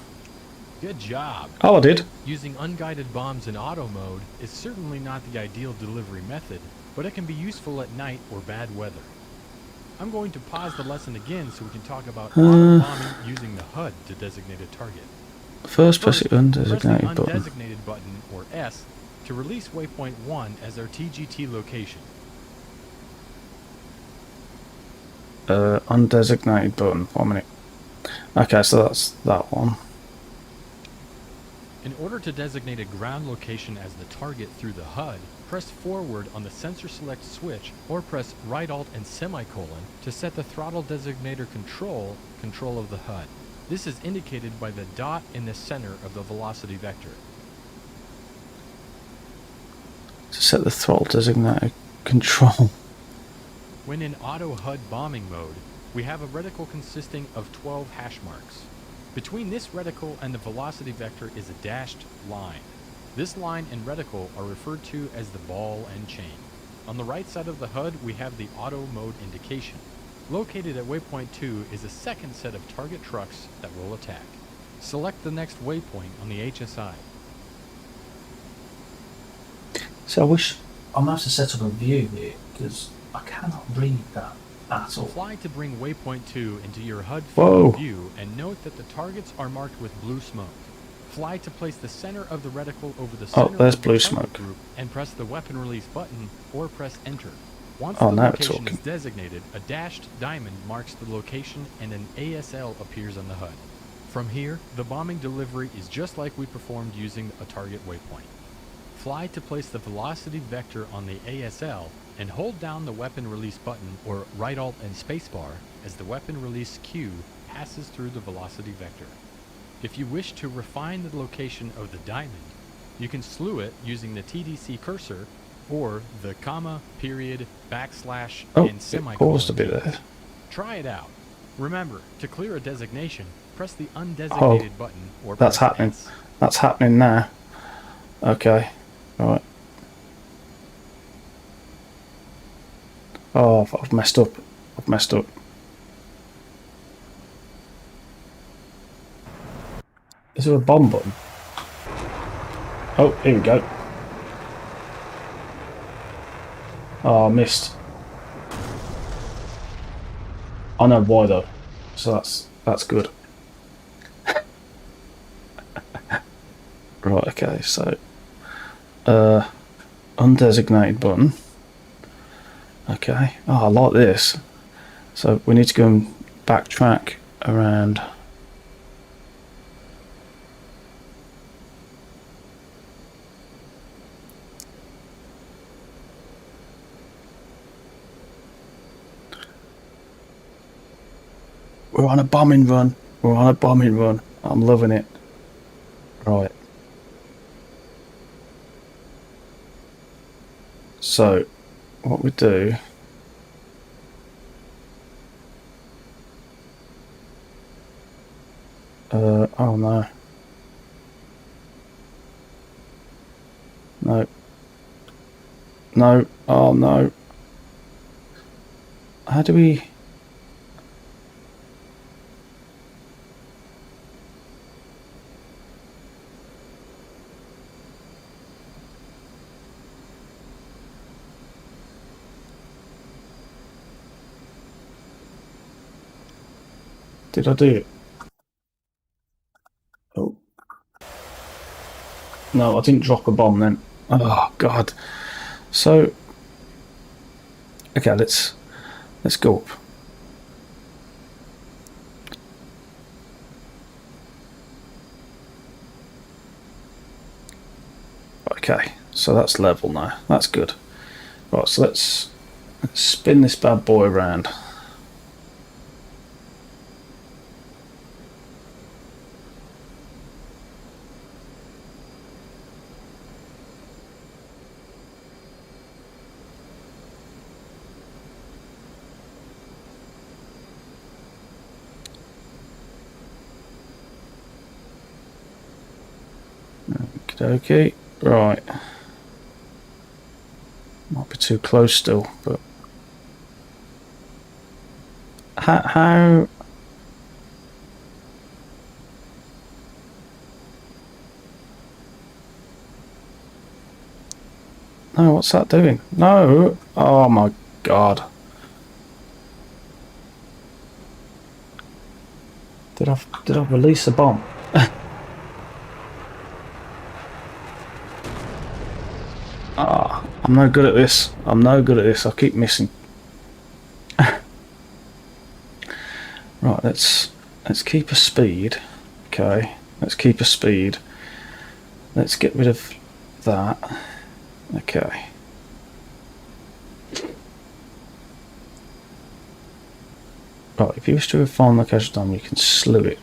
Good job. Oh, I did. Using unguided bombs in auto mode is certainly not the ideal delivery method, but it can be useful at night or bad weather. I'm going to pause the lesson again so we can talk about auto bombing using the HUD to designate a target. First, press the undesignated press the button. undesignated button, or S, to release waypoint 1 as our TGT location. Undesignated button. 1 minute. Okay, so that's that one. In order to designate a ground location as the target through the HUD, press forward on the sensor select switch or press right alt and semicolon to set the throttle designator control of the HUD. This is indicated by the dot in the center of the velocity vector. To set the throttle designator control. When in auto HUD bombing mode, we have a reticle consisting of 12 hash marks. Between this reticle and the velocity vector is a dashed line. This line and reticle are referred to as the ball and chain. On the right side of the HUD, we have the auto mode indication. Located at waypoint 2 is a second set of target trucks that will attack. Select the next waypoint on the HSI. So I wish I might have to set up a view here because I cannot read that at all. Fly to bring waypoint 2 into your HUD Whoa. field view and note that the targets are marked with blue smoke. Fly to place the center of the reticle over the center there's of the blue target smoke. group and press the weapon release button or press enter. Once Oh, the now we're location talking. is designated, a dashed diamond marks the location and an ASL appears on the HUD. From here, the bombing delivery is just like we performed using a target waypoint. Fly to place the velocity vector on the ASL and hold down the weapon release button or right alt and spacebar as the weapon release cue passes through the velocity vector. If you wish to refine the location of the diamond, you can slew it using the TDC cursor or the comma, period, backslash, Oh, and it semicolon. paused a bit keys. there. Try it out. Remember, to clear a designation, press the undesignated button or That's press happening. S. That's happening now. Okay. Right. Oh, I've messed up. I've messed up. Is there a bomb button? Oh, here we go. Oh, I missed. I know why though, so that's good. Right, okay, so undesignated button. Okay. Oh, I like this. So we need to go and backtrack around. We're on a bombing run. We're on a bombing run. I'm loving it. Right. So, what we do... oh no. No. No. Oh no. How do we... Did I do it? Oh. No, I didn't drop a bomb then. Oh god. So okay, let's go up. Okay, so that's level now. That's good. Right, so let's spin this bad boy around. Okay, right. Might be too close still, but how no, what's that doing? No, oh my god. Did I release a bomb? Ah, I'm no good at this. I'm no good at this. I keep missing. Right, let's keep a speed. Okay, let's keep a speed. Let's get rid of that. Okay. Right, if you wish to refine location time, you can slew it.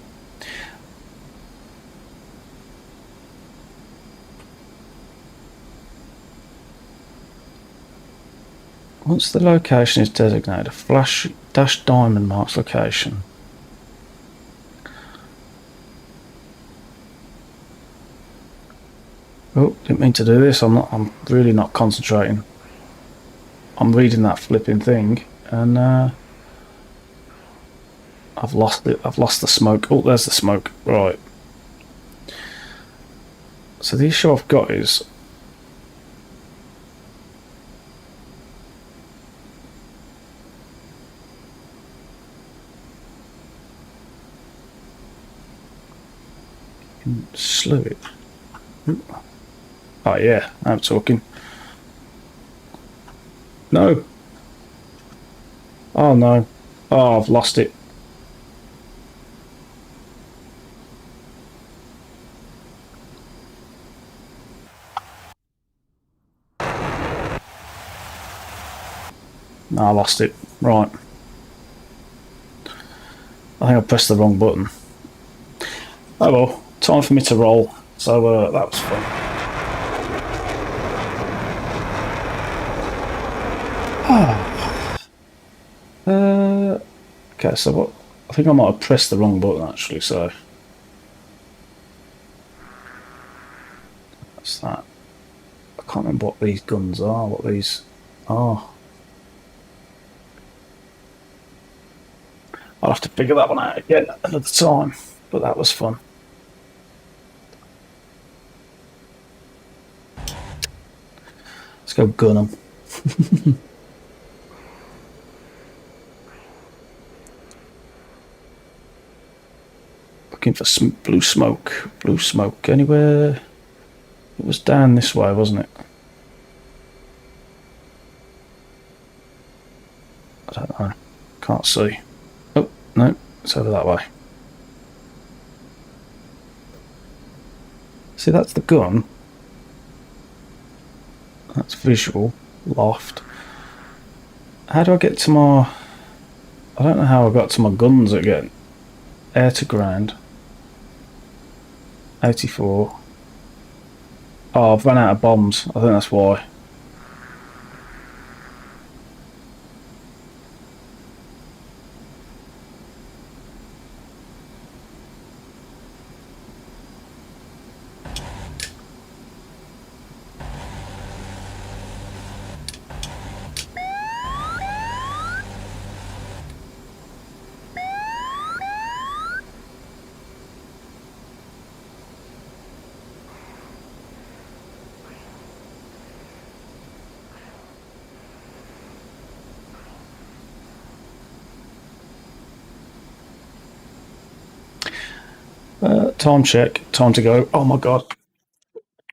Once the location is designated, a flash dash diamond marks location. Oh, didn't mean to do this. I'm really not concentrating. I'm reading that flipping thing, and I've lost it. I've lost the smoke. Oh, there's the smoke. Right. So the issue I've got is slew it. Oh yeah, I'm talking. No. Oh no. Oh, I've lost it. No, I lost it. Right. I think I pressed the wrong button. Oh well, time for me to roll. So that was fun. Okay, so what? I think I might have pressed the wrong button actually. So that's that. I can't remember what these guns are. What these are. I'll have to figure that one out again another time. But that was fun. Let's go gun them. Looking for some blue smoke. Blue smoke anywhere? It was down this way, wasn't it? I don't know. Can't see. Oh, no. It's over that way. See, that's the gun. That's visual. Loft. How do I get to my... I don't know how I got to my guns again. Air to ground. 84. Oh, I've run out of bombs. I think that's why. Time check. Time to go. Oh my god.